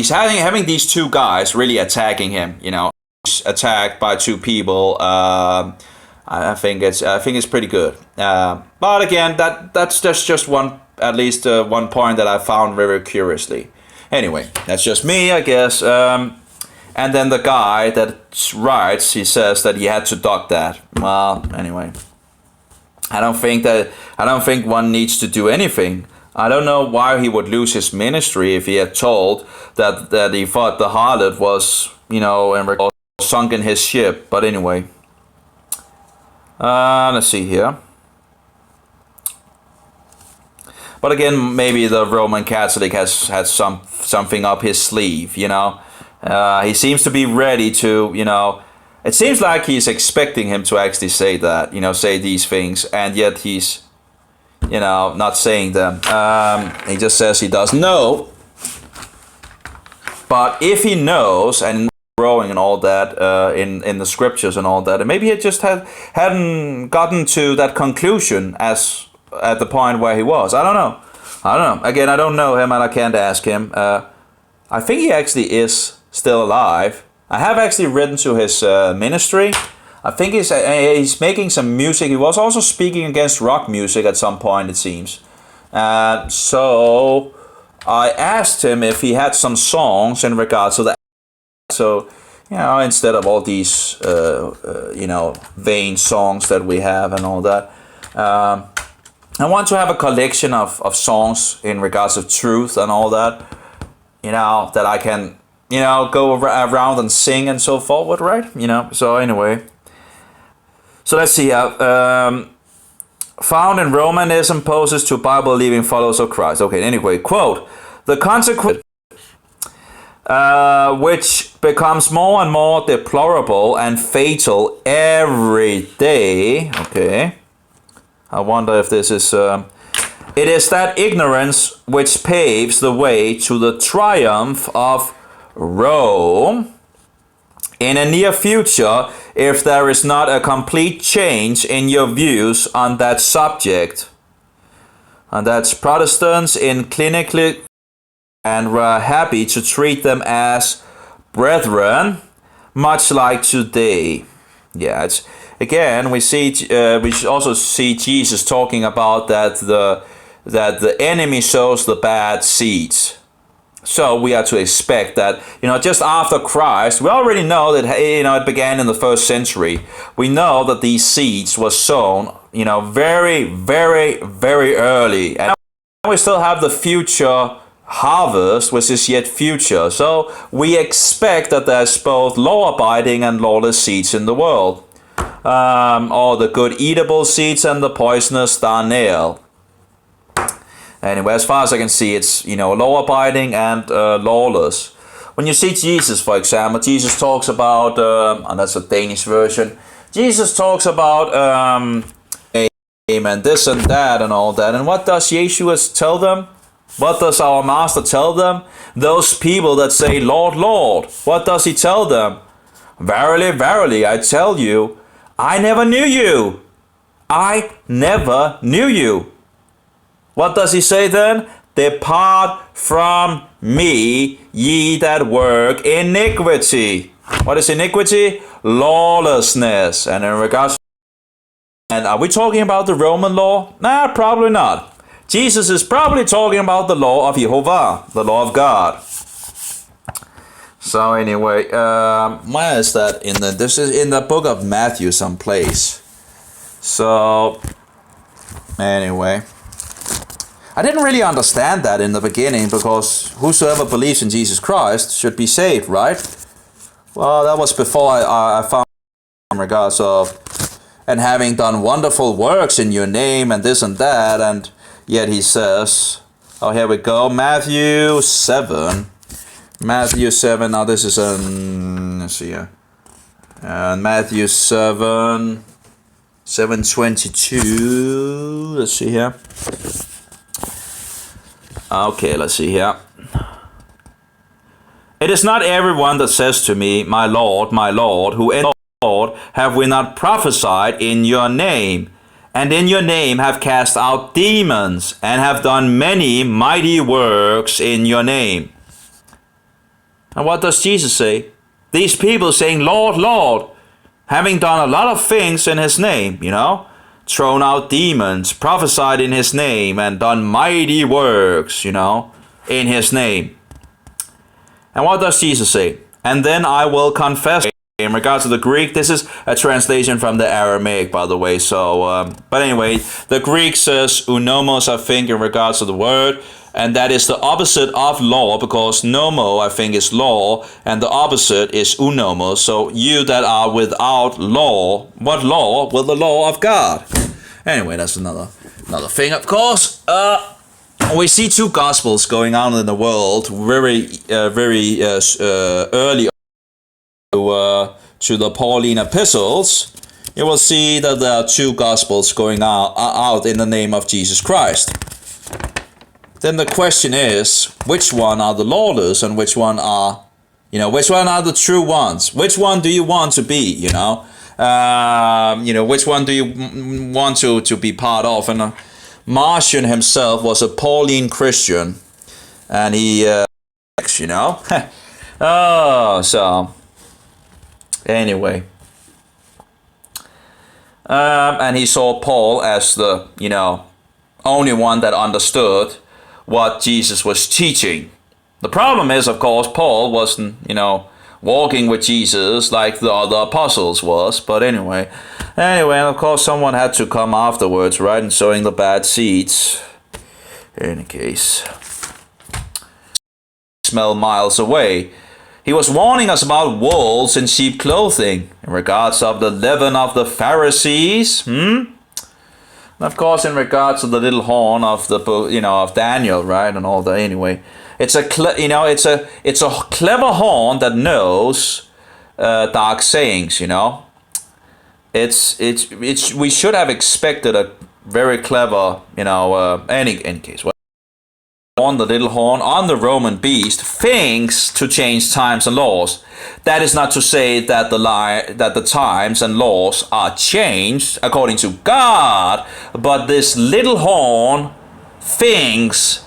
having these two guys really attacking him, attacked by two people. I think it's pretty good. But again, that's just one, at least one point that I found very curiously. Anyway, that's just me, I guess. And then the guy that writes, he says that he had to duck that. Well, anyway, I don't think one needs to do anything. I don't know why he would lose his ministry if he had told that he thought the harlot was, and sunk in his ship. But anyway, let's see here. But again, maybe the Roman Catholic has had something up his sleeve, He seems to be ready to, it seems like he's expecting him to actually say that, say these things, and yet he's, not saying them. He just says he doesn't know. But if he knows and growing and all that in the scriptures and all that, and maybe he just hadn't gotten to that conclusion as at the point where he was. I don't know. Again, I don't know him and I can't ask him. I think he actually is still alive. I have actually written to his ministry. I think he's making some music. He was also speaking against rock music at some point, it seems. So I asked him if he had some songs in regards to that. So, instead of all these, vain songs that we have and all that, I want to have a collection of songs in regards of truth and all that, that I can, go around and sing and so forward, right? So anyway. So let's see. Found in Romanism poses to Bible-believing followers of Christ. Okay, anyway, quote, the consequence which becomes more and more deplorable and fatal every day. Okay. I wonder if this is... it is that ignorance which paves the way to the triumph of Rome in a near future, if there is not a complete change in your views on that subject. And that's Protestants in clinically, and we're happy to treat them as brethren, much like today. Yeah, it's... Again, we also see Jesus talking about that the enemy sows the bad seeds. So we are to expect that, just after Christ, we already know that, it began in the first century. We know that these seeds were sown, very, very, very early. And we still have the future harvest, which is yet future. So we expect that there's both law-abiding and lawless seeds in the world. All the good eatable seeds and the poisonous darnel. Anyway, as far as I can see, it's, law-abiding and lawless. When you see Jesus, for example, Jesus talks about, and that's a Danish version, Jesus talks about and this and that and all that. And what does Yeshua tell them? What does our Master tell them? Those people that say, Lord, Lord, what does he tell them? Verily, verily, I tell you, I never knew you. I never knew you. What does he say then? Depart from me, ye that work iniquity. What is iniquity? Lawlessness. And in regards, and are we talking about the Roman law? Nah, probably not. Jesus is probably talking about the law of Jehovah, the law of God. So anyway, where is that this is in the book of Matthew someplace. So anyway, I didn't really understand that in the beginning, because whosoever believes in Jesus Christ should be saved, right? Well, that was before I found in regards of, and having done wonderful works in your name and this and that, and yet he says, oh, here we go, Matthew 7. Matthew 7, now this is let's see here. Matthew 7, 7:22, let's see here. Okay, let's see here. It is not everyone that says to me, my Lord, who in Lord have we not prophesied in your name, and in your name have cast out demons, and have done many mighty works in your name. And what does Jesus say? These people saying, Lord, Lord, having done a lot of things in his name, thrown out demons, prophesied in his name, and done mighty works, in his name. And what does Jesus say? and then I will confess. In regards to the Greek, this is a translation from the Aramaic, by the way. So, but anyway, the Greek says unomos, I think, in regards to the word, and that is the opposite of law, because nomo, I think, is law, and the opposite is unomos. So you that are without law, what law? Well, the law of God. Anyway, that's another thing, of course. We see two gospels going on in the world very early to the Pauline epistles. You will see that there are two gospels going out in the name of Jesus Christ. Then the question is, which one are the lawless and which one are, which one are the true ones? Which one do you want to be, which one do you want to be part of? And Marcion himself was a Pauline Christian, and he, so anyway, and he saw Paul as the, only one that understood what Jesus was teaching. The problem is, of course, Paul wasn't, walking with Jesus like the other apostles was. But anyway, of course, someone had to come afterwards, right, and sowing the bad seeds. In any case, smell miles away. He was warning us about wolves in sheep clothing in regards of the leaven of the Pharisees. And of course, in regards to the little horn of the of Daniel, right, and all that. Anyway, it's a clever horn that knows dark sayings. We should have expected a very clever any case. On the little horn, on the Roman beast, thinks to change times and laws. That is not to say that the times and laws are changed according to God, but this little horn thinks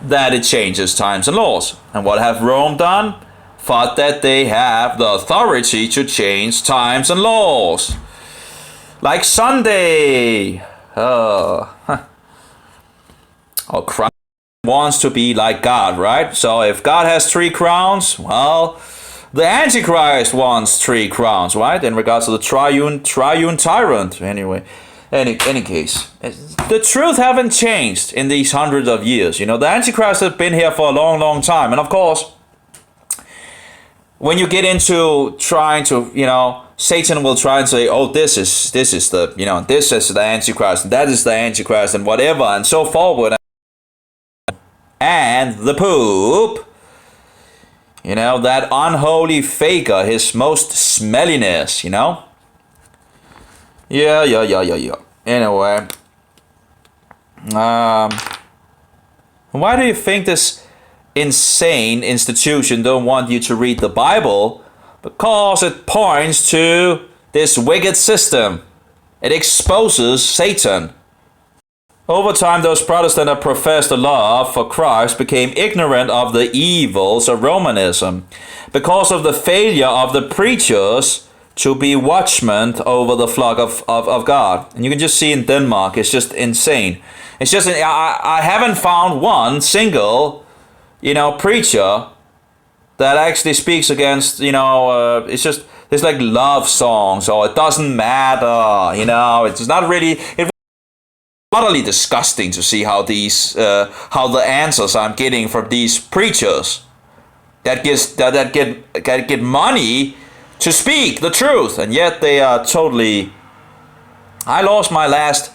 that it changes times and laws. And what have Rome done? Thought that they have the authority to change times and laws. Like Sunday. Christ wants to be like God, right? So if God has 3 crowns, well, the Antichrist wants 3 crowns, right? In regards to the triune tyrant. Anyway, any case, the truth haven't changed in these hundreds of years. The Antichrist has been here for a long, long time. And of course, when you get into trying to, Satan will try and say, oh, this is the, this is the Antichrist, that is the Antichrist, and whatever, and so forward. And the Pope, that unholy faker, his most smelliness, Yeah. Anyway. Why do you think this insane institution don't want you to read the Bible? Because it points to this wicked system. It exposes Satan. Over time, those Protestants that professed a love for Christ became ignorant of the evils of Romanism because of the failure of the preachers to be watchmen over the flock of God. And you can just see in Denmark, it's just insane. It's just, I haven't found one single, preacher that actually speaks against, it's just, it's like love songs, or it doesn't matter, it's not really, utterly disgusting to see how how the answers I'm getting from these preachers that get money to speak the truth, and yet they are totally. I lost my last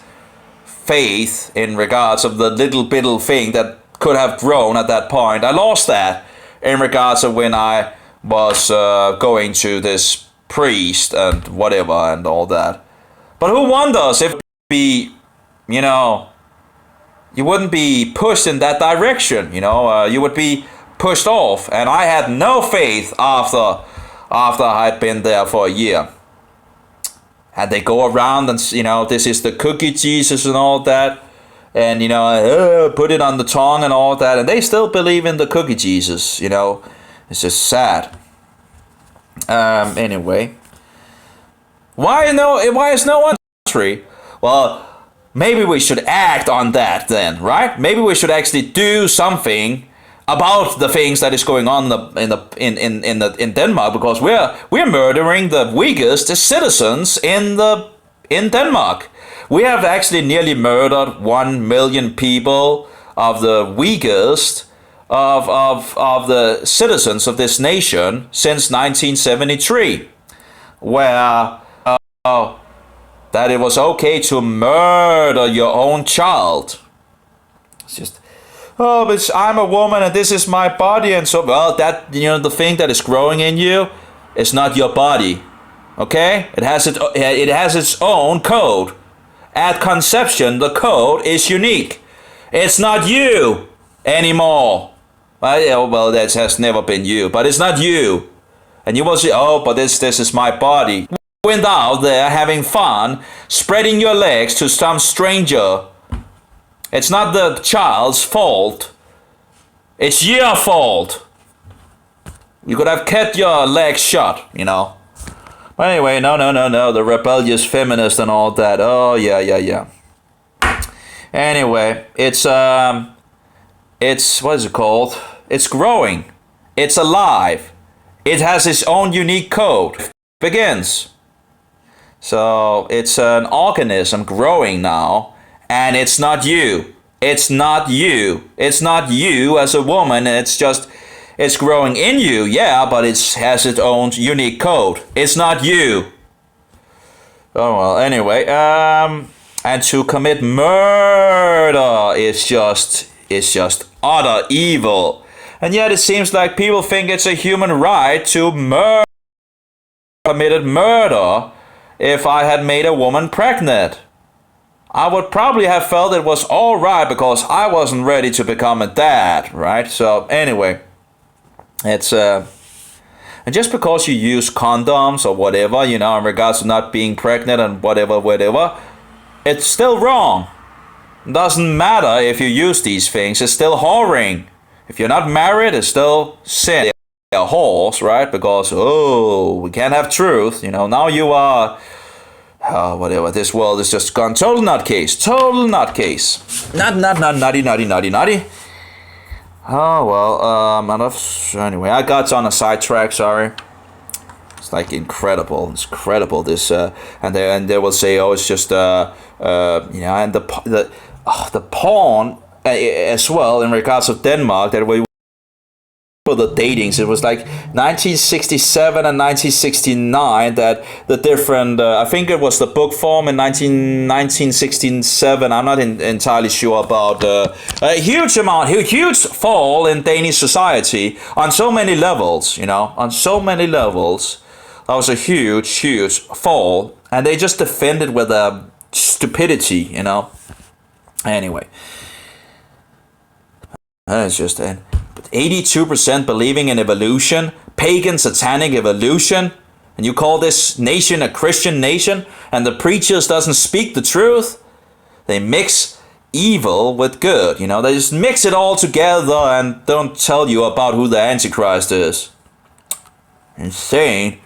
faith in regards of the little bittle thing that could have grown at that point. I lost that in regards of when I was going to this priest and whatever and all that. But who wonders if you wouldn't be pushed in that direction, you would be pushed off. And I had no faith after I'd been there for a year. And they go around and, this is the cookie Jesus and all that. And, put it on the tongue and all that. And they still believe in the cookie Jesus, It's just sad. Anyway. Why is no one country? Well, maybe we should act on that then, right? Maybe we should actually do something about the things that is going on in Denmark, because we're murdering the weakest citizens in Denmark. We have actually nearly murdered 1 million people of the weakest of the citizens of this nation since 1973, where that it was okay to murder your own child. It's just, oh, but I'm a woman and this is my body, and so, well, that, the thing that is growing in you is not your body, okay? It has its own code. At conception, the code is unique. It's not you anymore. Well, that has never been you, but it's not you. And you will say, oh, but this is my body. Went out there having fun, spreading your legs to some stranger. It's not the child's fault. It's your fault. You could have kept your legs shut, But anyway, no, the rebellious feminist and all that. Oh, yeah. Anyway, it's what is it called? It's growing. It's alive. It has its own unique code. Begins. So it's an organism growing now, and it's not you. It's not you. It's not you as a woman. It's growing in you, yeah, but it has its own unique code. It's not you. Oh well, anyway, and to commit murder is just utter evil. And yet it seems like people think it's a human right to committed murder if I had made a woman pregnant. I would probably have felt it was all right because I wasn't ready to become a dad, right? So anyway, it's and just because you use condoms or whatever, in regards to not being pregnant and whatever, it's still wrong. It doesn't matter if you use these things, it's still whoring. If you're not married, it's still sin. They're whores, right? Because, we can't have truth. Now you are, whatever. This world is just gone total nutcase. Total nutcase. Nutty. Oh, well, anyway, I got on a sidetrack, sorry. It's like incredible. It's incredible, this, and they will say, oh, it's just, and the porn, as well, in regards of Denmark, that we for the datings, it was like 1967 and 1969 that the different, I think it was the book form in 1967, I'm not entirely sure about, a huge fall in Danish society on so many levels, on so many levels. That was a huge fall, and they just defended with stupidity, Anyway. It's just 82% believing in evolution, pagan satanic evolution, and you call this nation a Christian nation, and the preachers doesn't speak the truth. They mix evil with good, they just mix it all together and don't tell you about who the Antichrist is. Insane.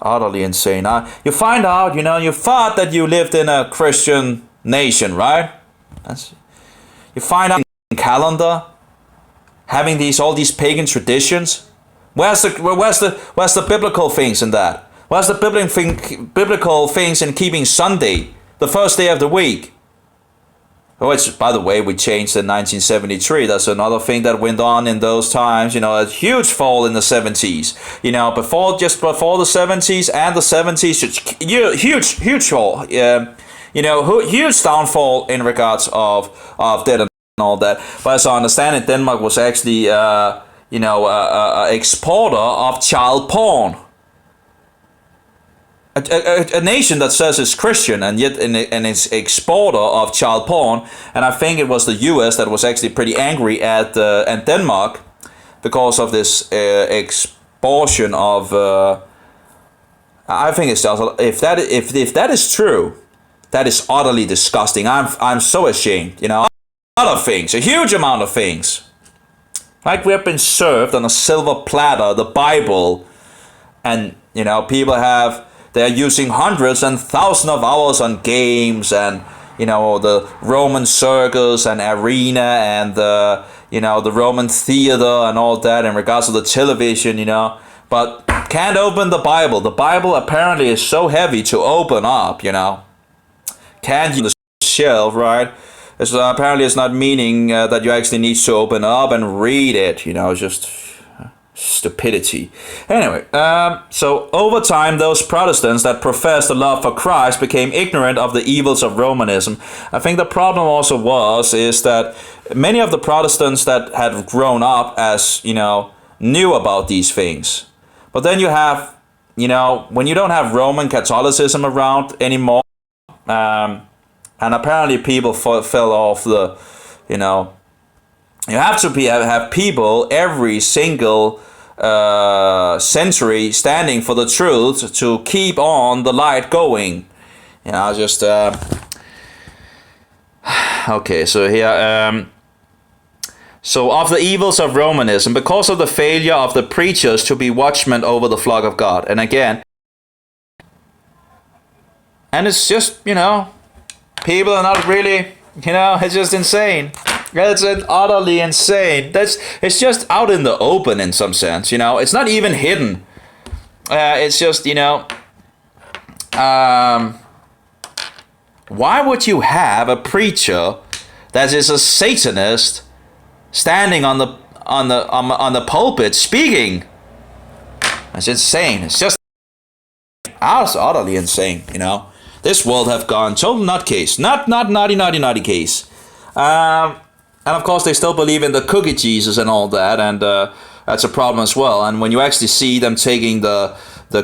Utterly insane. You find out, you thought that you lived in a Christian nation, right? You find out in calendar, having all these pagan traditions. Where's the biblical things in that? Where's the biblical things in keeping Sunday, the first day of the week? Which, by the way, we changed in 1973. That's another thing that went on in those times. A huge fall in the 70s. Before the 70s and the 70s, huge fall. Huge downfall in regards of dead and all that. But as I understand it, Denmark was actually, exporter of child porn. A nation that says it's Christian and yet and it's exporter of child porn. And I think it was the U.S. that was actually pretty angry at Denmark because of this expulsion of. I think it's just, if that is true, that is utterly disgusting. I'm so ashamed. A lot of things, a huge amount of things. Like we have been served on a silver platter, the Bible, and people they're using hundreds and thousands of hours on games and the Roman circus and arena and the Roman theater and all that in regards to the television, but can't open the Bible. The Bible apparently is so heavy to open up, Can't use the shelf, right? Apparently it's not meaning that you actually need to open up and read it, just stupidity. Anyway, so over time, those Protestants that professed a love for Christ became ignorant of the evils of Romanism. I think the problem also is that many of the Protestants that had grown up as, knew about these things. But then you have, when you don't have Roman Catholicism around anymore, and apparently people fell off the, you have to have people every single century standing for the truth to keep on the light going. Just okay. So here, so of the evils of Romanism, because of the failure of the preachers to be watchmen over the flock of God, and again, and it's just people are not really, it's just insane. It's utterly insane. It's just out in the open in some sense, It's not even hidden. It's just, why would you have a preacher that is a Satanist standing on the pulpit speaking? It's insane. It's just utterly insane, This world have gone total nutcase. Not naughty case. And of course, they still believe in the cookie Jesus and all that, and that's a problem as well. And when you actually see them taking the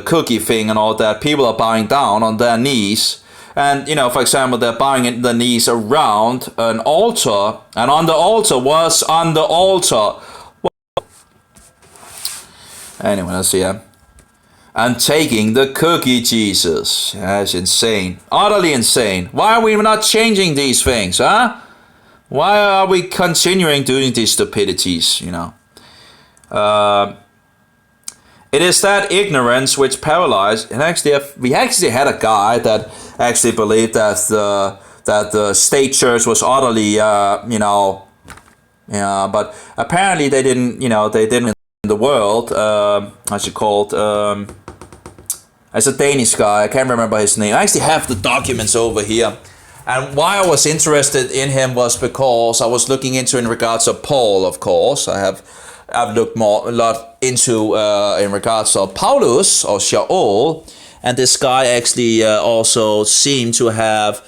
cookie thing and all that, people are bowing down on their knees. And, for example, they're bowing their knees around an altar, and on the altar was on the altar. Anyway, let's see here. And taking the cookie Jesus. That's insane. Utterly insane. Why are we not changing these things, huh? Why are we continuing doing these stupidities, It is that ignorance which paralyzed. And actually, we actually had a guy that actually believed that the state church was utterly, but apparently they didn't, they didn't in the world, as you called, as a Danish guy. I can't remember his name. I actually have the documents over here. And why I was interested in him was because I was looking into in regards of Paul, of course. I've looked a lot into in regards of Paulus or Shaul, and this guy actually also seemed to have,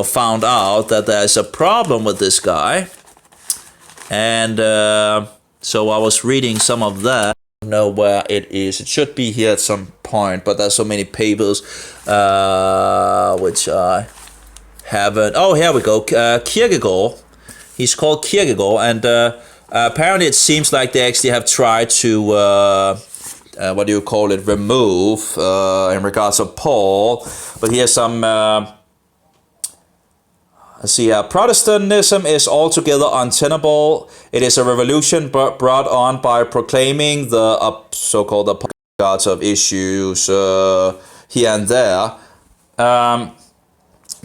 found out that there's a problem with this guy, and so I was reading some of that. I don't know where it is. It should be here at some point, but there's so many papers which I haven't. Oh, here we go. Kierkegaard. He's called Kierkegaard, and apparently it seems like they actually have tried to what do you call it? Remove in regards of Paul. But here's some. Let's see. Protestantism is altogether untenable. It is a revolution brought on by proclaiming the so-called gods of issues here and there.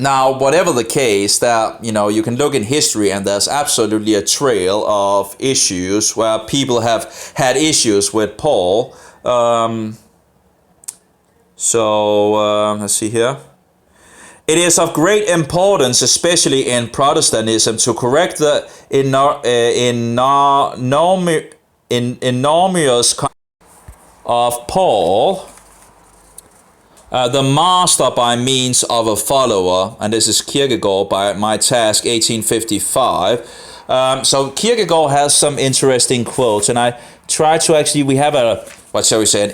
Now, whatever the case, that you can look in history, and there's absolutely a trail of issues where people have had issues with Paul. Let's see here. It is of great importance, especially in Protestantism, to correct the enormous of Paul, the master by means of a follower, and this is Kierkegaard by My Task, 1855. So Kierkegaard has some interesting quotes, and I try to actually, we have an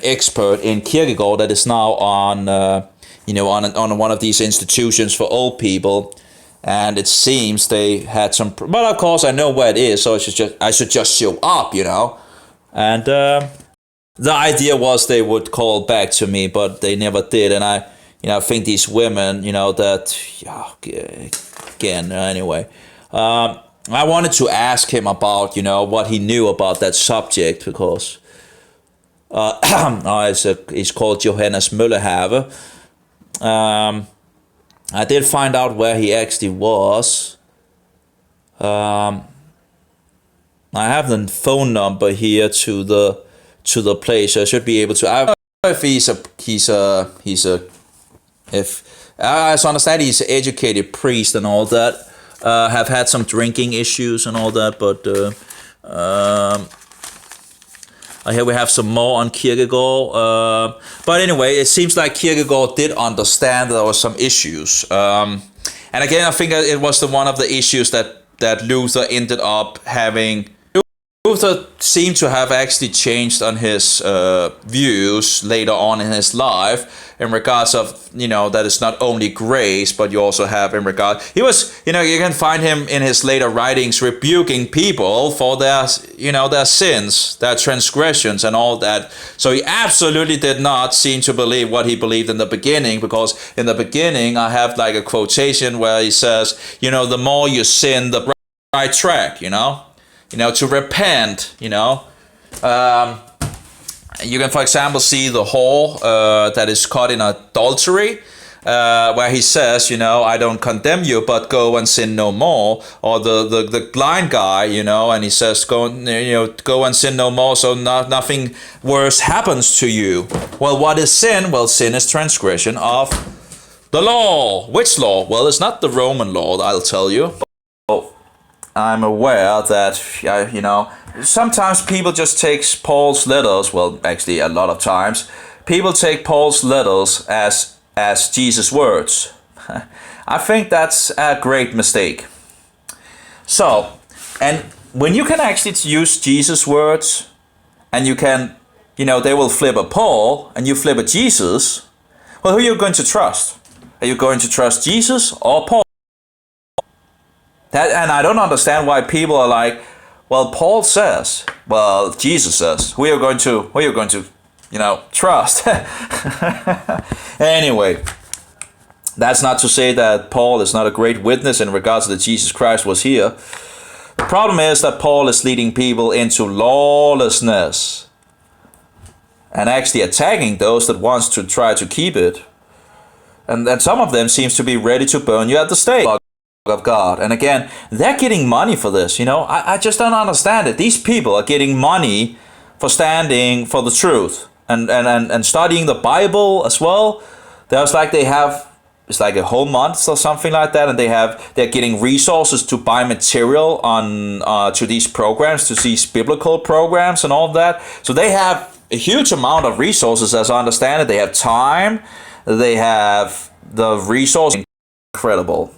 expert in Kierkegaard that is now on, on one of these institutions for old people, and it seems they had some, but of course I know where it is, so I should just show up, and the idea was they would call back to me, but they never did. And I think these women, anyway. I wanted to ask him about, what he knew about that subject, because he's called Johannes Møllehave. I did find out where he actually was. I have the phone number here to the place. I should be able to. I don't know if if as I understand he's an educated priest and all that. Have had some drinking issues and all that, but here we have some more on Kierkegaard. But anyway, it seems like Kierkegaard did understand there were some issues. And again, I think it was one of the issues that Luther ended up having. Luther seemed to have actually changed on his views later on in his life in regards of, that it's not only grace, but you also have in regard, he was, you can find him in his later writings rebuking people for their sins, their transgressions and all that. So he absolutely did not seem to believe what he believed in the beginning, because in the beginning I have like a quotation where he says, the more you sin, the right track, to repent, you can, for example, see the whore that is caught in adultery, where he says, I don't condemn you, but go and sin no more. Or the blind guy, and he says, go and sin no more, so nothing worse happens to you. Well, what is sin? Well, sin is transgression of the law. Which law? Well, it's not the Roman law, I'll tell you. I'm aware that, sometimes people just take Paul's letters, well, actually a lot of times, people take Paul's letters as Jesus' words. I think that's a great mistake. So, and when you can actually use Jesus' words, and you can, they will flip a Paul, and you flip a Jesus, well, who are you going to trust? Are you going to trust Jesus or Paul? And I don't understand why people are like, well, Paul says, well, Jesus says, who are you going to, trust? Anyway, that's not to say that Paul is not a great witness in regards to that Jesus Christ was here. The problem is that Paul is leading people into lawlessness and actually attacking those that wants to try to keep it. And some of them seems to be ready to burn you at the stake of God. And again, they're getting money for this, I just don't understand it. These people are getting money for standing for the truth and studying the Bible as well. There's like it's like a whole month or something like that, and they're getting resources to buy material on to these programs, to these biblical programs and all that. So they have a huge amount of resources, as I understand it. They have time, they have the resources, incredible,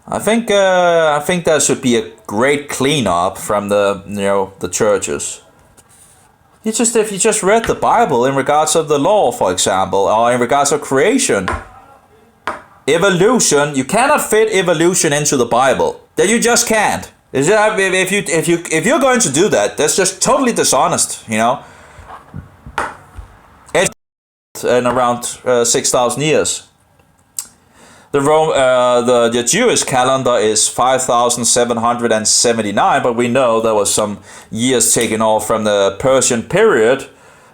I think there should be a great cleanup from the churches. If you just read the Bible in regards of the law, for example, or in regards of creation, evolution, you cannot fit evolution into the Bible. That you just can't. If you're going to do that, that's just totally dishonest. It's in around 6,000 years. The Jewish calendar is 5,779, but we know there was some years taken off from the Persian period,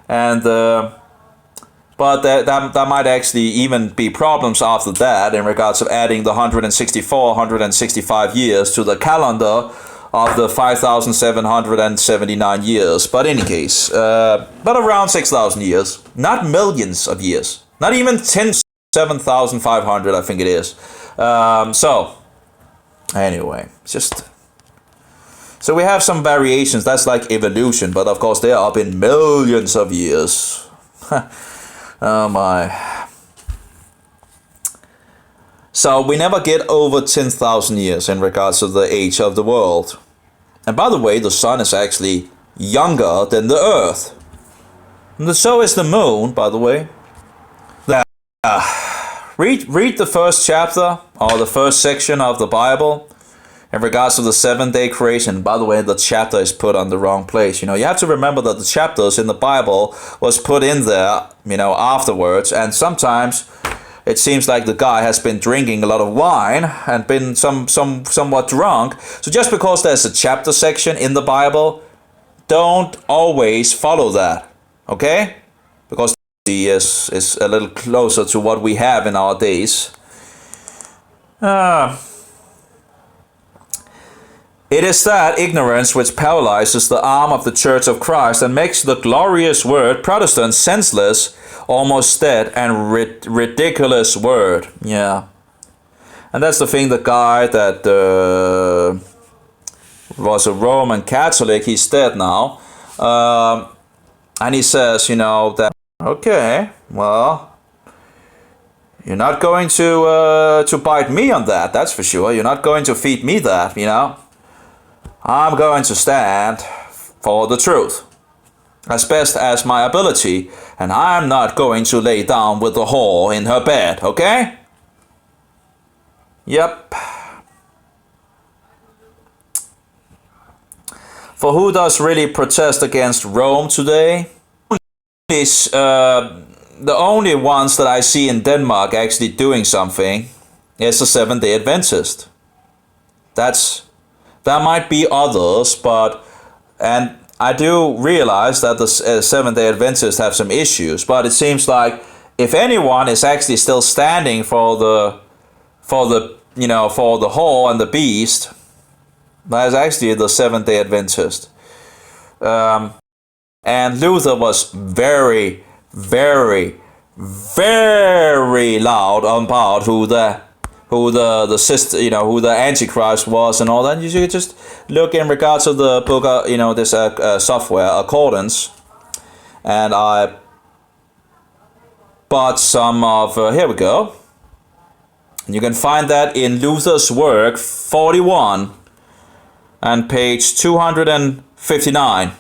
and but that might actually even be problems after that in regards of adding the 165 years to the calendar of the 5,779 years. But in any case, but around 6,000 years, not millions of years, not even 7,500, I think it is. So anyway, so we have some variations. That's like evolution, but of course they are up in millions of years. Oh my. So we never get over 10,000 years in regards to the age of the world. And by the way, the sun is actually younger than the earth. And so is the moon, by the way. Read the first chapter or the first section of the Bible in regards to the 7-day creation. By the way, the chapter is put on the wrong place. You have to remember that the chapters in the Bible was put in there, afterwards. And sometimes it seems like the guy has been drinking a lot of wine and been somewhat drunk. So just because there's a chapter section in the Bible, don't always follow that. Okay? Because is a little closer to what we have in our days. It is that ignorance which paralyzes the arm of the Church of Christ and makes the glorious word Protestant senseless, almost dead, and ridiculous word. Yeah. And that's the thing, the guy that was a Roman Catholic, he's dead now. And he says, that, okay, well, you're not going to bite me on that, that's for sure. You're not going to feed me that, I'm going to stand for the truth as best as my ability, and I'm not going to lay down with the whore in her bed, okay? Yep. For who does really protest against Rome today? The only ones that I see in Denmark actually doing something is the Seventh-day Adventist. There might be others, and I do realize that the Seventh-day Adventists have some issues, but it seems like if anyone is actually still standing for the whore and the beast, that is actually the Seventh-day Adventist. And Luther was very, very, very loud about who the sister, who the Antichrist was and all that. You should just look in regards to the book, this software, Accordance. And I bought some of, here we go. And you can find that in Luther's work 41 and page 259.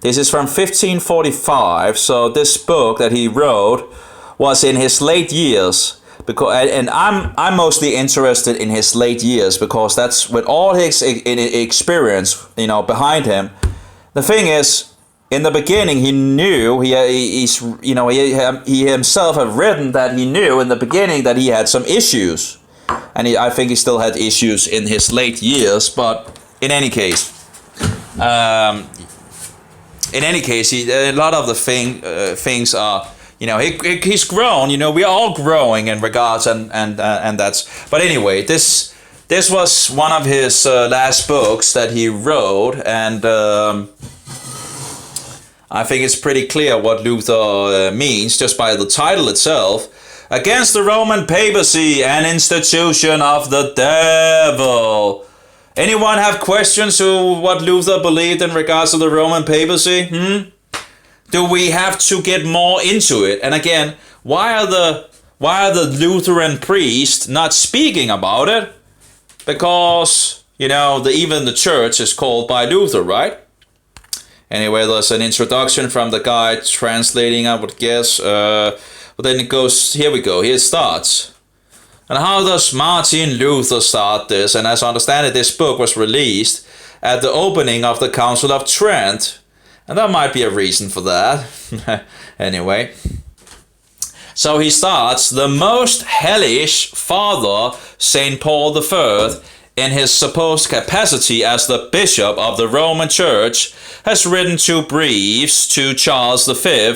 This is from 1545, so this book that he wrote was in his late years. And I'm mostly interested in his late years because that's with all his experience, behind him. The thing is, in the beginning, he knew he himself had written that he knew in the beginning that he had some issues, and I think he still had issues in his late years. But in any case, a lot of the things are. He's grown. We're all growing in regards, and that's. But anyway, this was one of his last books that he wrote, and I think it's pretty clear what Luther means just by the title itself. Against the Roman papacy, an institution of the devil. Anyone have questions to what Luther believed in regards to the Roman papacy? Do we have to get more into it? And again, why are the Lutheran priests not speaking about it? Because, even the church is called by Luther, right? Anyway, there's an introduction from the guy translating, I would guess. But then it goes, here we go, here it starts. And how does Martin Luther start this? And as I understand it, this book was released at the opening of the Council of Trent. And there might be a reason for that. Anyway. So he starts, the most hellish father, St. Paul I, in his supposed capacity as the bishop of the Roman Church, has written 2 briefs to Charles V,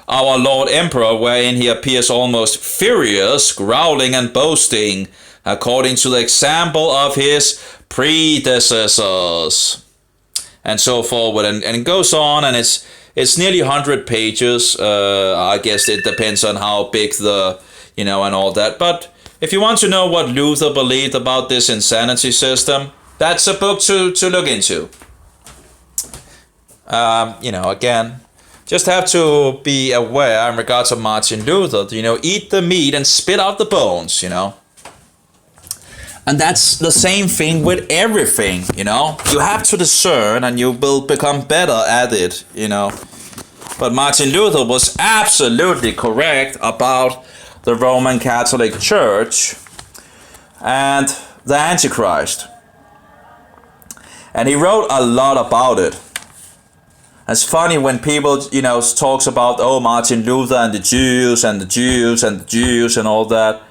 our Lord Emperor, wherein he appears almost furious, growling and boasting, according to the example of his predecessors. And so forward, and it goes on, and it's nearly 100 pages. I guess it depends on how big the, and all that. But if you want to know what Luther believed about this insanity system, that's a book to look into. Again, just have to be aware in regards to Martin Luther, eat the meat and spit out the bones, And that's the same thing with everything, You have to discern and you will become better at it, But Martin Luther was absolutely correct about the Roman Catholic Church and the Antichrist. And he wrote a lot about it. It's funny when people, talks about, Martin Luther and the Jews and the Jews and the Jews and all that,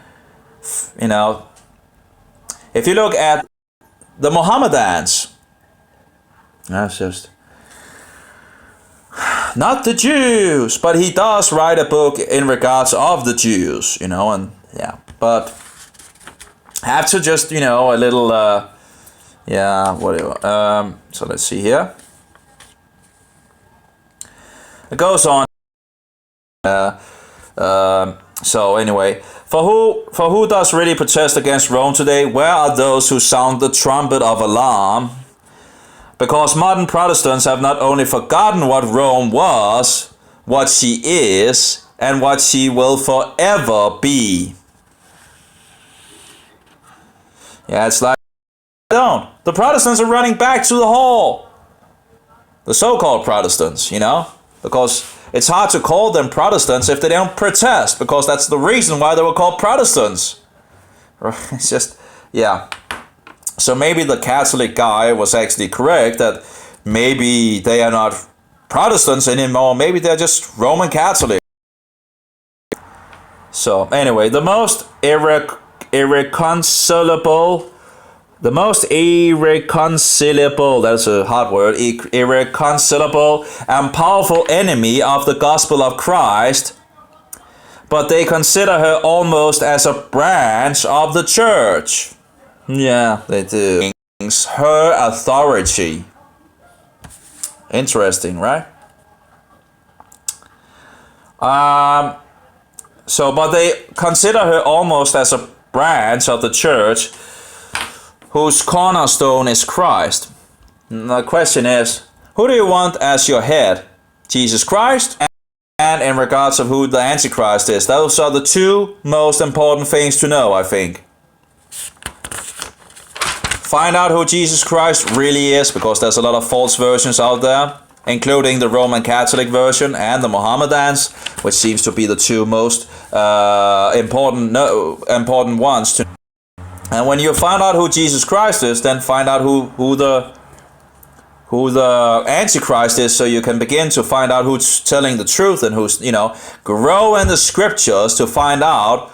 If you look at the Mohammedans, that's just not the Jews, but he does write a book in regards of the Jews, and yeah, but have to just, a little Yeah, whatever. So let's see here. It goes on. So anyway, for who does really protest against Rome today? Where are those who sound the trumpet of alarm? Because modern Protestants have not only forgotten what Rome was, what she is, and what she will forever be. Yeah, it's like, don't. The Protestants are running back to the hall. The so-called Protestants, you know? Because it's hard to call them Protestants if they don't protest, because that's the reason why they were called Protestants. It's just, yeah. So maybe the Catholic guy was actually correct, that maybe they are not Protestants anymore, maybe they're just Roman Catholic. So anyway, the most irreconcilable, that's a hard word, irreconcilable and powerful enemy of the gospel of Christ, but they consider her almost as a branch of the church. Yeah, they do. Her authority. Interesting, right? But they consider her almost as a branch of the church whose cornerstone is Christ. The question is, who do you want as your head? Jesus Christ? And in regards of who the Antichrist is. Those are the two most important things to know, I think. Find out who Jesus Christ really is, because there's a lot of false versions out there, including the Roman Catholic version and the Mohammedans, which seems to be the two most important ones to. And when you find out who Jesus Christ is, then find out who the Antichrist is, so you can begin to find out who's telling the truth and who's, grow in the scriptures to find out,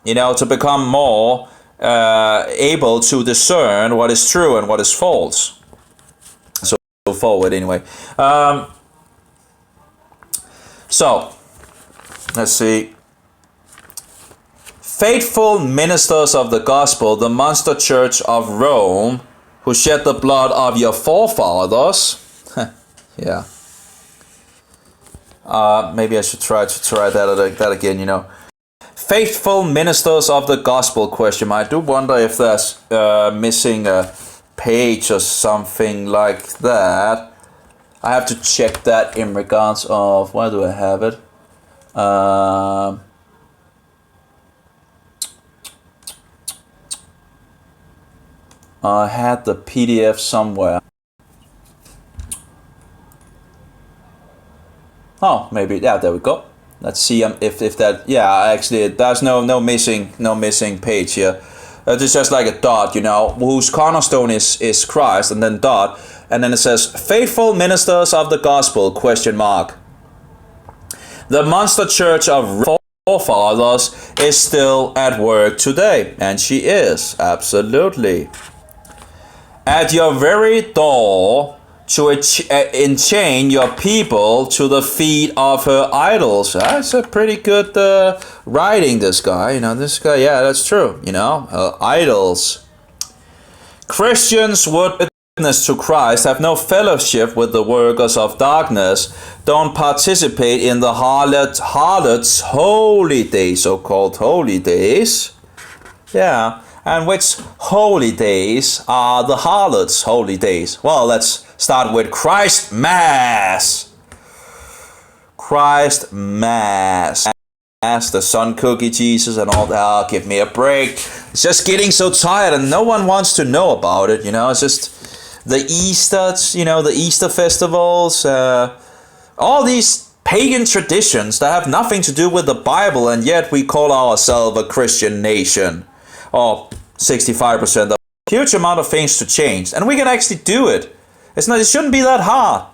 to become more able to discern what is true and what is false. So forward anyway. So let's see. Faithful ministers of the gospel, the monster church of Rome, who shed the blood of your forefathers. Yeah. Maybe I should try that again, Faithful ministers of the gospel, question mark. I do wonder if there's missing a page or something like that. I have to check that in regards of, where do I have it? I had the PDF somewhere. Oh, maybe, yeah, there we go. Let's see if that, yeah, actually there's no missing page here. It's just like a dot, whose cornerstone is Christ, and then dot, and then it says faithful ministers of the gospel, question mark. The monster church of forefathers is still at work today, and she is, absolutely. At your very door, to enchain your people to the feet of her idols. That's a pretty good writing, this guy. Yeah, that's true. Idols. Christians would witness to Christ, have no fellowship with the workers of darkness, don't participate in the harlots' holy days, so-called holy days. Yeah. And which holy days are the harlots' holy days? Well, let's start with Christ Mass. Christ Mass. The sun cookie Jesus and all that. Oh, give me a break. It's just getting so tired and no one wants to know about it, It's just the Easter, the Easter festivals, all these pagan traditions that have nothing to do with the Bible, and yet we call ourselves a Christian nation. Or 65%, a huge amount of things to change, and we can actually do it. It shouldn't be that hard.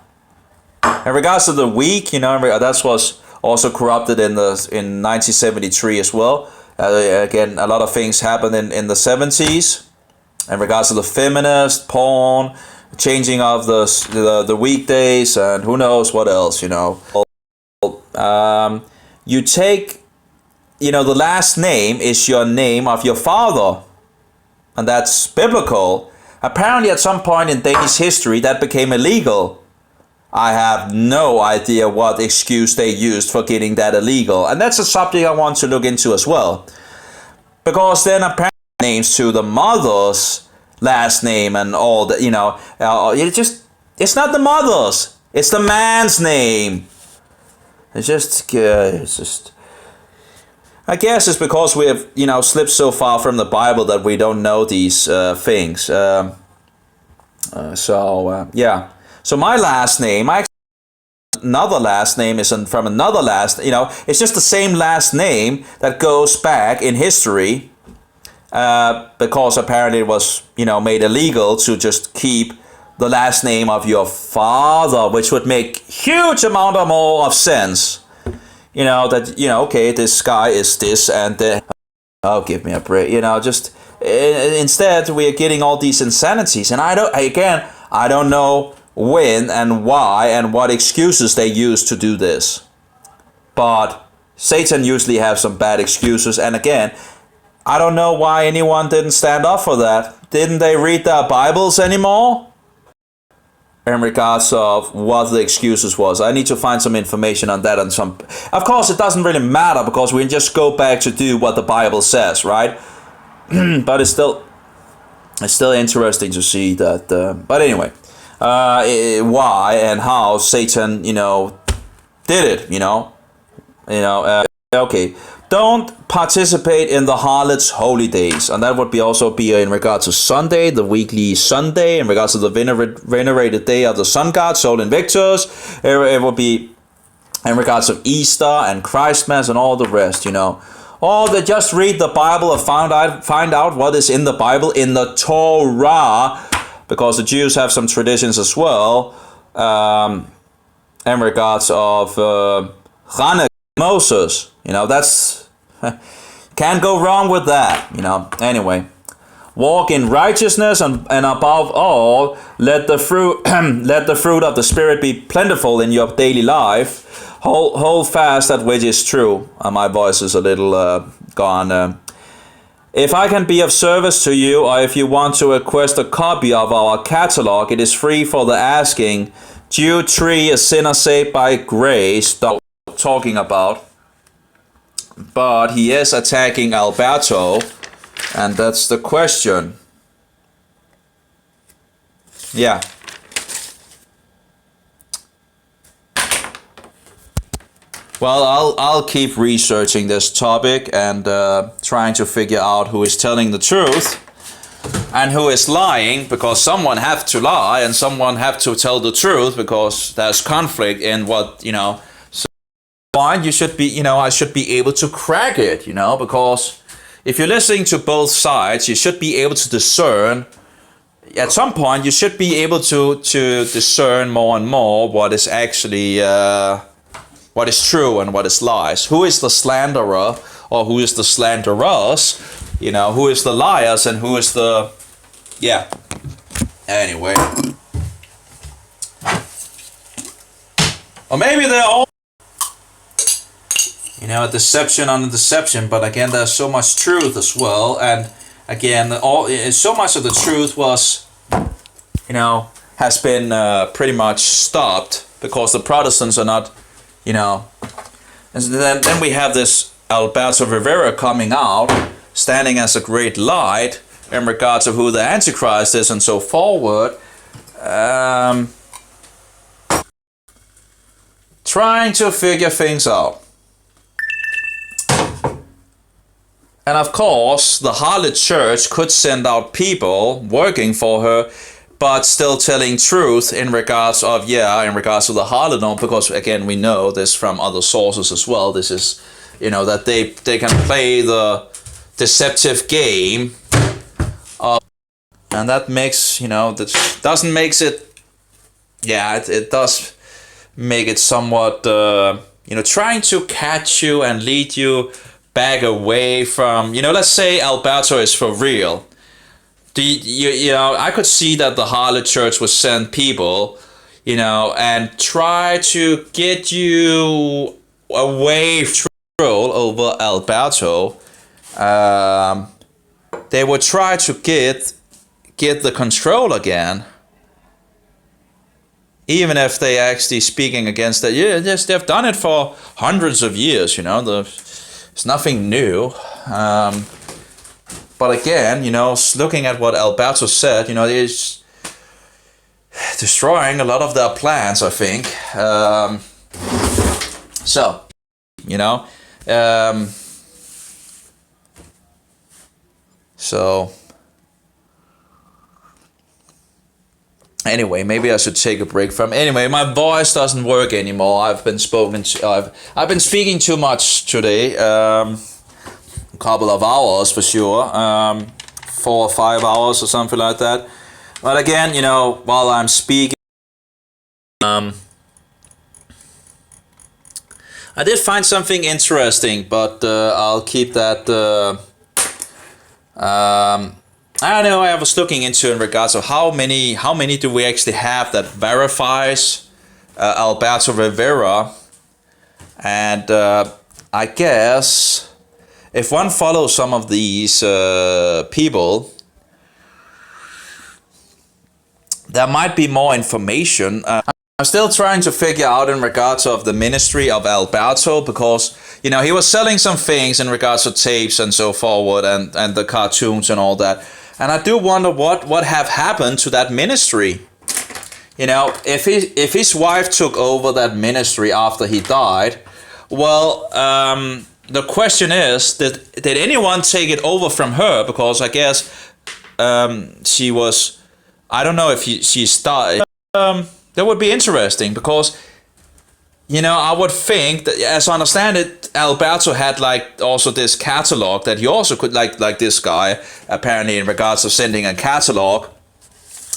In regards to the week, that was also corrupted in 1973 as well. Again, a lot of things happened in the 70s. In regards to the feminist, porn, changing of the weekdays, and who knows what else, You take, the last name is your name of your father. And that's biblical. Apparently at some point in Danish history that became illegal. I have no idea what excuse they used for getting that illegal. And that's a subject I want to look into as well. Because then apparently names to the mother's last name and all that, it's not the mother's. It's the man's name. It's just, I guess it's because we have, slipped so far from the Bible that we don't know these things. So my last name, another last name is from another last, it's just the same last name that goes back in history, because apparently it was, made illegal to just keep the last name of your father, which would make huge amount or more of sense. Okay, this guy is this and oh, give me a break. Instead we are getting all these insanities, and I don't know when and why and what excuses they use to do this. But Satan usually have some bad excuses, and again, I don't know why anyone didn't stand up for that. Didn't they read their Bibles anymore? In regards of what the excuses was. I need to find some information on that, and of course it doesn't really matter because we just go back to do what the Bible says, right? But it's still interesting to see that, but anyway, why and how Satan, did it, okay. Don't participate in the harlot's holy days. And that would be in regards to Sunday, the weekly Sunday, in regards to the venerated day of the sun god, Sol Invictus. It would be in regards of Easter and Christmas and all the rest, Or they just read the Bible and find out what is in the Bible, in the Torah, because the Jews have some traditions as well, in regards of Hanukkah, Moses. That's can't go wrong with that. Anyway, walk in righteousness and above all, let the fruit of the Spirit be plentiful in your daily life. Hold fast that which is true. My voice is a little gone. If I can be of service to you, or if you want to request a copy of our catalog, it is free for the asking. Jude 3, a sinner saved by grace, talking about. But he is attacking Alberto, and that's the question. Yeah. Well, I'll keep researching this topic and trying to figure out who is telling the truth and who is lying, because someone have to lie and someone have to tell the truth, because there's conflict in what, you should be, I should be able to crack it, because if you're listening to both sides, you should be able to discern. At some point, you should be able to discern more and more what is actually, what is true and what is lies. Who is the slanderer or who is the slanderers? Who is the liars and who is the, yeah. Anyway. Or maybe they're all, a deception on a deception, but again, there's so much truth as well, and again, so much of the truth was, has been pretty much stopped because the Protestants are not, and then we have this Alberto Rivera coming out, standing as a great light in regards of who the Antichrist is and so forward, trying to figure things out. And of course, the harlot church could send out people working for her, but still telling truth in regards of, in regards to the harlot, because again, we know this from other sources as well. This is, that they can play the deceptive game, and that makes, that doesn't makes it, it does make it somewhat, trying to catch you and lead you back away from, let's say Alberto is for real. I could see that the harlot church would send people, and try to get you away from control over Alberto. They would try to get the control again, even if they actually speaking against that. Yeah, yes, they've done it for hundreds of years, you know, it's nothing new. But again, you know, looking at what Alberto said, you know, it's destroying a lot of their plans, I think. So, you know, so anyway, maybe I should take a break from. Anyway, my voice doesn't work anymore. I've been speaking too much today. A couple of hours for sure. 4 or 5 hours or something like that. But again, you know, while I'm speaking, I did find something interesting, but I'll keep that. I know I was looking into in regards of how many do we actually have that verifies Alberto Rivera, and I guess if one follows some of these people, there might be more information. I'm still trying to figure out in regards of the ministry of Alberto, because, you know, he was selling some things in regards to tapes and so forward, and the cartoons and all that. And I do wonder what have happened to that ministry. You know, if his wife took over that ministry after he died, well, the question is, did anyone take it over from her? Because I guess she was, I don't know if she started. That would be interesting, because, you know, I would think that, as I understand it, Alberto had like also this catalog that he also could, like this guy, apparently, in regards to sending a catalog.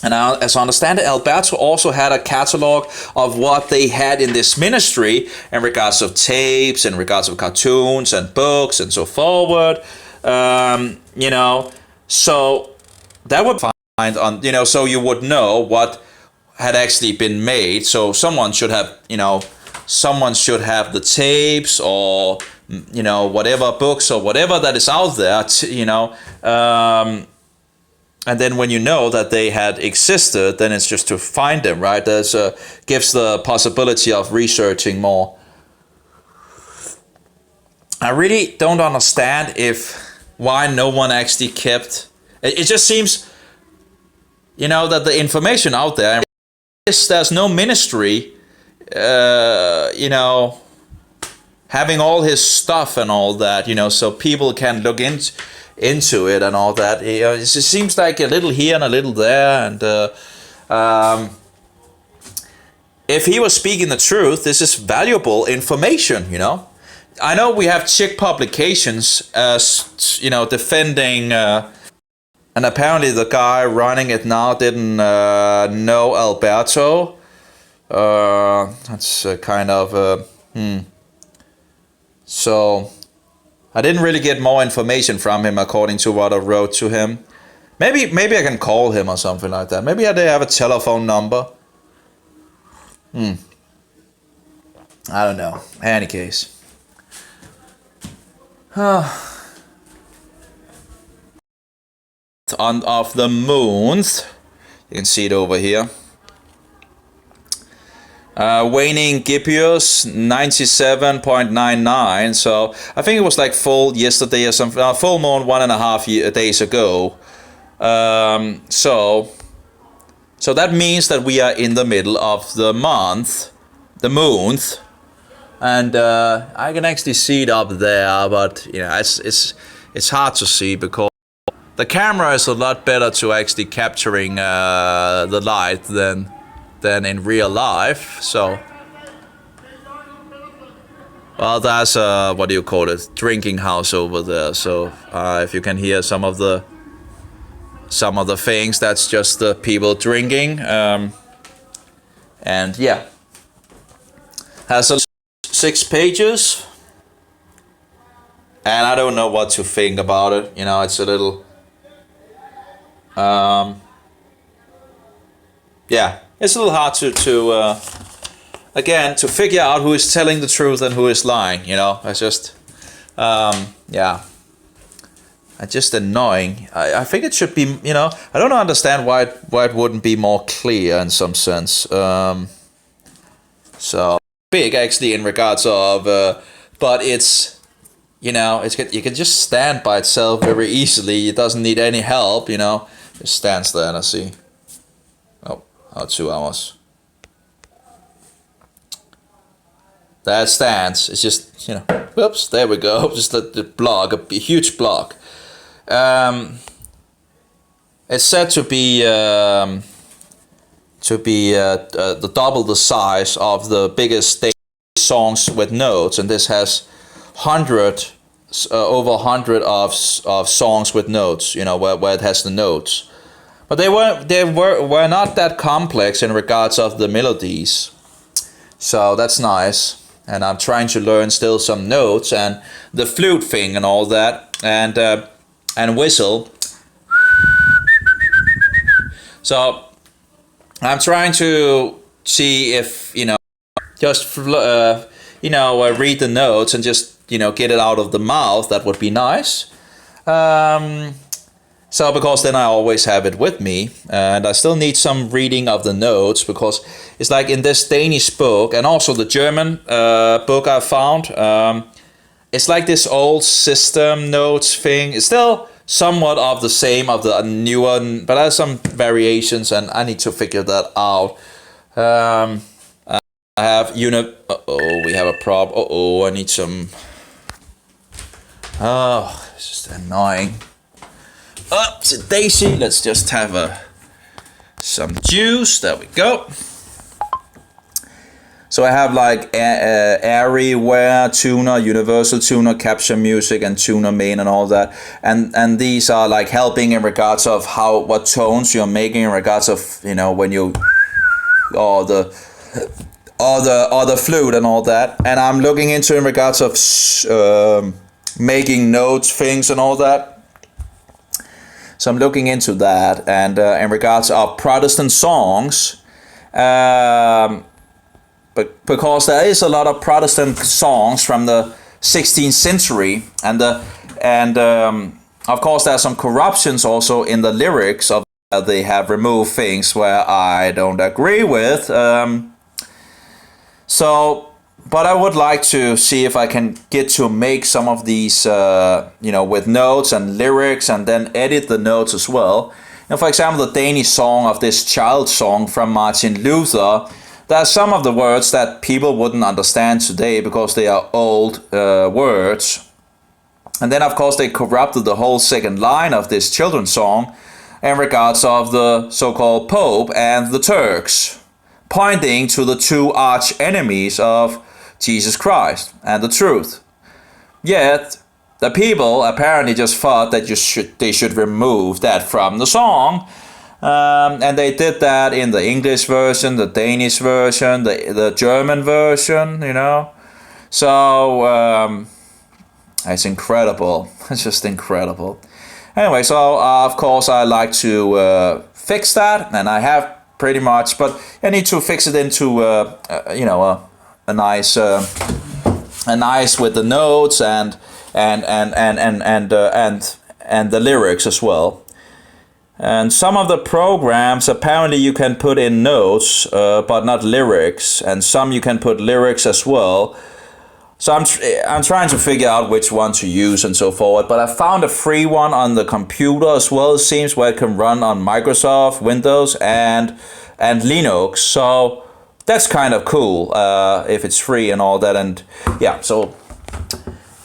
And as I understand it, Alberto also had a catalog of what they had in this ministry in regards of tapes, in regards of cartoons and books and so forward. You know, so that would find on, you know, so you would know what had actually been made. So someone should have, you know, someone should have the tapes, or, you know, whatever books or whatever that is out there, you know, and then when you know that they had existed, then it's just to find them, right? There's gives the possibility of researching more. I really don't understand why no one actually kept. It just seems, you know, that the information out there, there's no ministry, you know, having all his stuff and all that, you know, so people can look into it and all that. You know, it just seems like a little here and a little there. And if he was speaking the truth, this is valuable information, you know. I know we have Czech publications, you know, defending. And apparently the guy running it now didn't know Alberto. That's kind of So I didn't really get more information from him according to what I wrote to him. Maybe I can call him or something like that. Maybe they have a telephone number. I don't know. In any case. On of the moons, you can see it over here. Waning Gipius 97.99. So I think it was like full yesterday or something. Full moon 1.5 days ago. So that means that we are in the middle of the month, the moon, and I can actually see it up there, but you know, it's hard to see because the camera is a lot better to actually capturing the light than in real life. So, well, that's what do you call it? Drinking house over there. So if you can hear some of the things, that's just the people drinking. And yeah, has 6 pages, and I don't know what to think about it. You know, it's a little. Yeah, it's a little hard to again to figure out who is telling the truth and who is lying. You know, it's just yeah. just annoying. I think it should be, I don't understand why it wouldn't be more clear in some sense. So big actually in regards of, but it's, you can just stand by itself very easily. It doesn't need any help, Just stands there and I see. Oh, 2 hours. That stands. It's just, whoops, there we go. Just the block, a huge block. It's said to be the double the size of the biggest stage songs with notes, and this has over 100 of songs with notes. Where it has the notes, but they were not that complex in regards of the melodies. So that's nice. And I'm trying to learn still some notes and the flute thing and all that, and whistle. So I'm trying to see if just read the notes and just get it out of the mouth. That would be nice. So because then I always have it with me, and I still need some reading of the notes, because it's like in this Danish book and also the German book I found, it's like this old system notes thing. It's still somewhat of the same of the newer, but there's some variations, and I need to figure that out. I have we have a problem. I need some. Oh, it's just annoying. It's a daisy. Let's just have some juice. There we go. So I have like Everywhere tuner, Universal tuner, Capture Music, and Tuner Main, and all that. And these are like helping in regards of what tones you're making in regards of when you or the flute and all that. And I'm looking into in regards of making notes, things, and all that. So I'm looking into that, and in regards of Protestant songs, but because there is a lot of Protestant songs from the 16th century, and of course there are some corruptions also in the lyrics of they have removed things where I don't agree with. But I would like to see if I can get to make some of these, with notes and lyrics, and then edit the notes as well. And for example, the Danish song of this child song from Martin Luther, there are some of the words that people wouldn't understand today because they are old words. And then of course they corrupted the whole second line of this children's song in regards of the so-called Pope and the Turks, pointing to the two arch enemies of Jesus Christ and the truth. Yet the people apparently just thought that they should remove that from the song, and they did that in the English version, the Danish version, the German version. So it's incredible. It's just incredible. Anyway, so of course I like to fix that, and I have pretty much, but I need to fix it into a nice with the notes and the lyrics as well. And some of the programs apparently you can put in notes, but not lyrics, and some you can put lyrics as well. So I'm trying to figure out which one to use and so forth. But I found a free one on the computer as well, it seems, where it can run on Microsoft, Windows, and Linux. So that's kind of cool if it's free and all that. And yeah, so,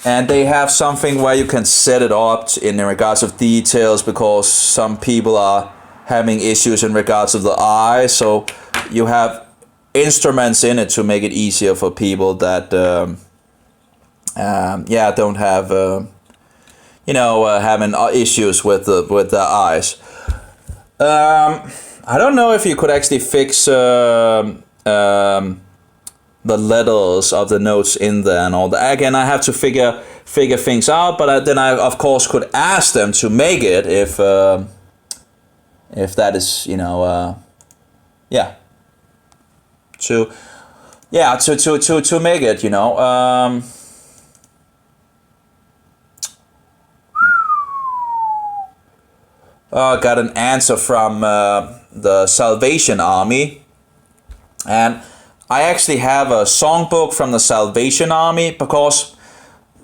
and they have something where you can set it up in regards of details, because some people are having issues in regards of the eye. So you have instruments in it to make it easier for people that don't have having issues with their eyes. I don't know if you could actually fix the letters of the notes in there and all that. Again, I have to figure things out, but then I of course could ask them to make it if that is to make it, . got an answer from the Salvation Army, and I actually have a songbook from the Salvation Army because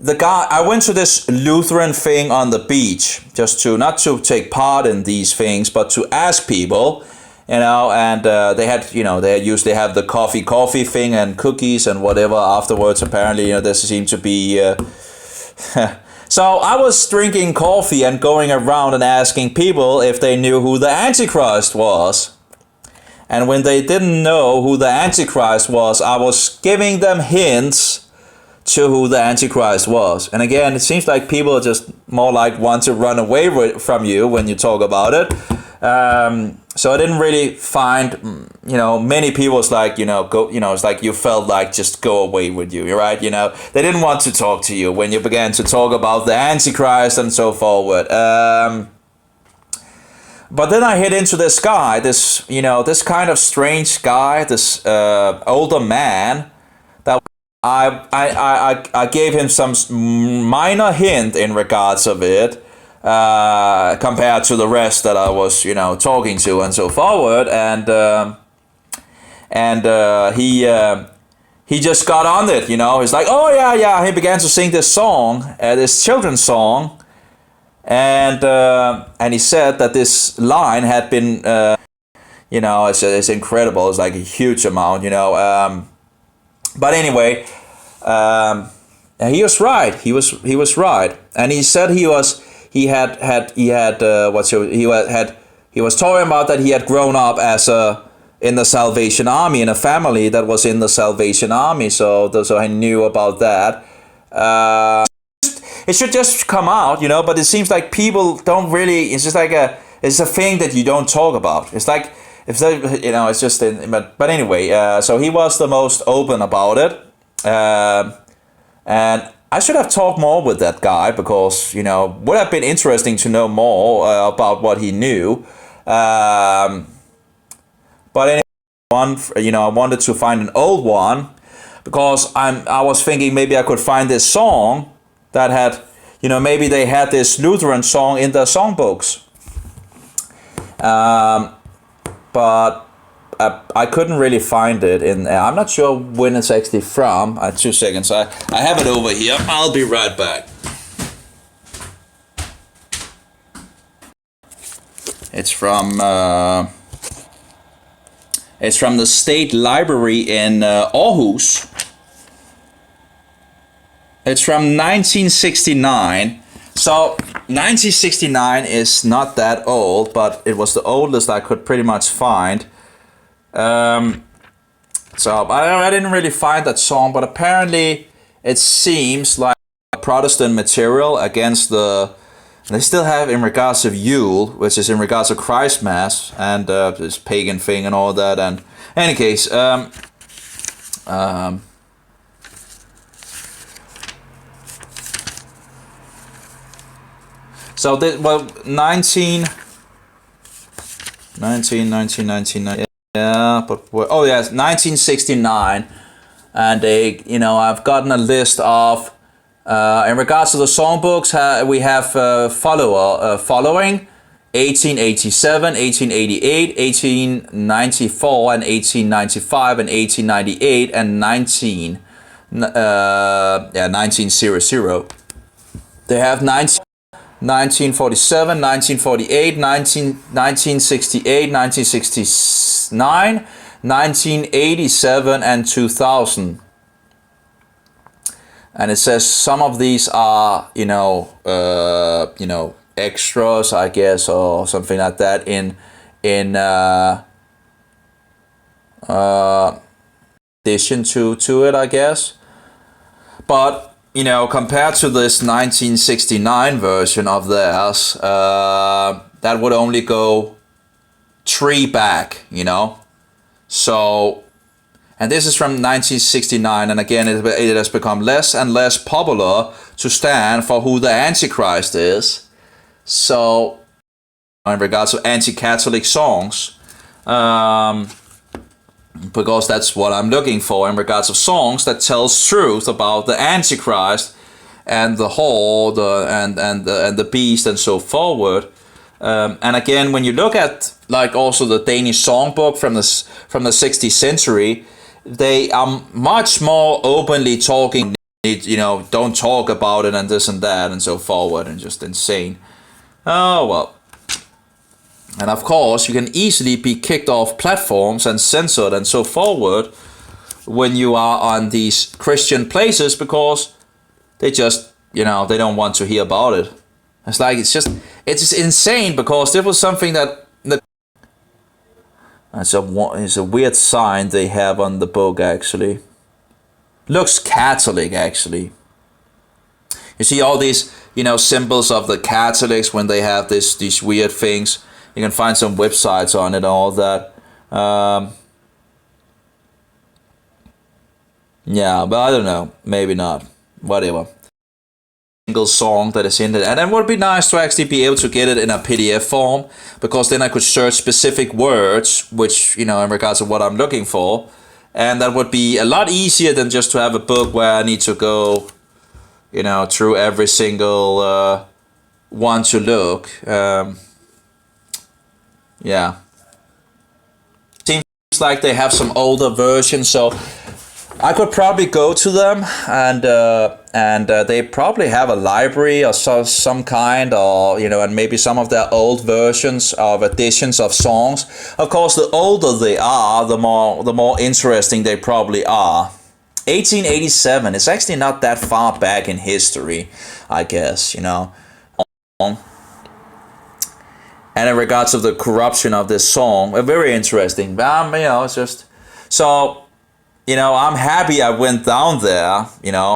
I went to this Lutheran thing on the beach just to not to take part in these things, but to ask people, and they had, they usually have the coffee thing and cookies and whatever afterwards. Apparently, there seemed to be. So I was drinking coffee and going around and asking people if they knew who the Antichrist was. And when they didn't know who the Antichrist was, I was giving them hints to who the Antichrist was. And again, it seems like people just more like want to run away from you when you talk about it. So I didn't really find, many people was like, it's like you felt like just go away with you, right? They didn't want to talk to you when you began to talk about the Antichrist and so forward. But then I hit into this guy, this kind of strange guy, this older man, that I gave him some minor hint in regards of it, compared to the rest that I was, talking to and so forward, and he just got on it, He's like, oh yeah. He began to sing this song, this children's song, and he said that this line had been, it's incredible. It's like a huge amount, But anyway, he was right. He was right, and he said he was talking about that he had grown up in the Salvation Army, in a family that was in the Salvation Army. So I knew about that. It should just come out, But it seems like people don't really. It's just like it's a thing that you don't talk about. It's like if they, it's just. But anyway, so he was the most open about it, and I should have talked more with that guy because would have been interesting to know more about what he knew. But anyway, I wanted to find an old one because I was thinking maybe I could find this song that had, maybe they had this Lutheran song in their songbooks. But I couldn't really find it in. I'm not sure when it's actually from. 2 seconds. I have it over here. I'll be right back. It's from the State Library in Aarhus. It's from 1969. So 1969 is not that old, but it was the oldest I could pretty much find. So I didn't really find that song, but apparently it seems like Protestant material against they still have in regards of Yule, which is in regards of Christ Mass and this pagan thing and all that. And in any case, so 19, yeah, but oh yes, 1969, and I've gotten a list of in regards to the songbooks. We have following 1887, 1888, 1894, and 1895, and 1898, and 1900. They have 1947, 1948, 1968, 1969, 1987, and 2000. And it says some of these are, extras, I guess, or something like that in addition to it, I guess. But compared to this 1969 version of theirs, that would only go 3 back, So, and this is from 1969, and again, it has become less and less popular to stand for who the Antichrist is. So, in regards to anti-Catholic songs, because that's what I'm looking for in regards of songs that tells truth about the Antichrist and the whore, and the beast and so forward. And again, when you look at like also the Danish songbook from the 16th century, they are much more openly talking. You know, don't talk about it and this and that and so forward, and just insane. Oh well. And of course, you can easily be kicked off platforms and censored and so forward when you are on these Christian places, because they just, you know, they don't want to hear about it. It's like, it's just insane, because this was something that it's a weird sign they have on the book, actually. Looks Catholic, actually. You see all these, you know, symbols of the Catholics when they have these weird things. You can find some websites on it and all that. Yeah, but I don't know. Maybe not. Whatever. Single song that is in it. And it would be nice to actually be able to get it in a PDF form, because then I could search specific words, which, you know, in regards to what I'm looking for. And that would be a lot easier than just to have a book where I need to go, you know, through every single one to look. Yeah. Seems like they have some older versions, so I could probably go to them, and they probably have a library or some kind, or, you know, and maybe some of their old versions of editions of songs. Of course, the older they are, the more interesting they probably are. 1887, it's actually not that far back in history, I guess, you know. And in regards of the corruption of this song, very interesting. You know, it's just so. You know, I'm happy I went down there, you know.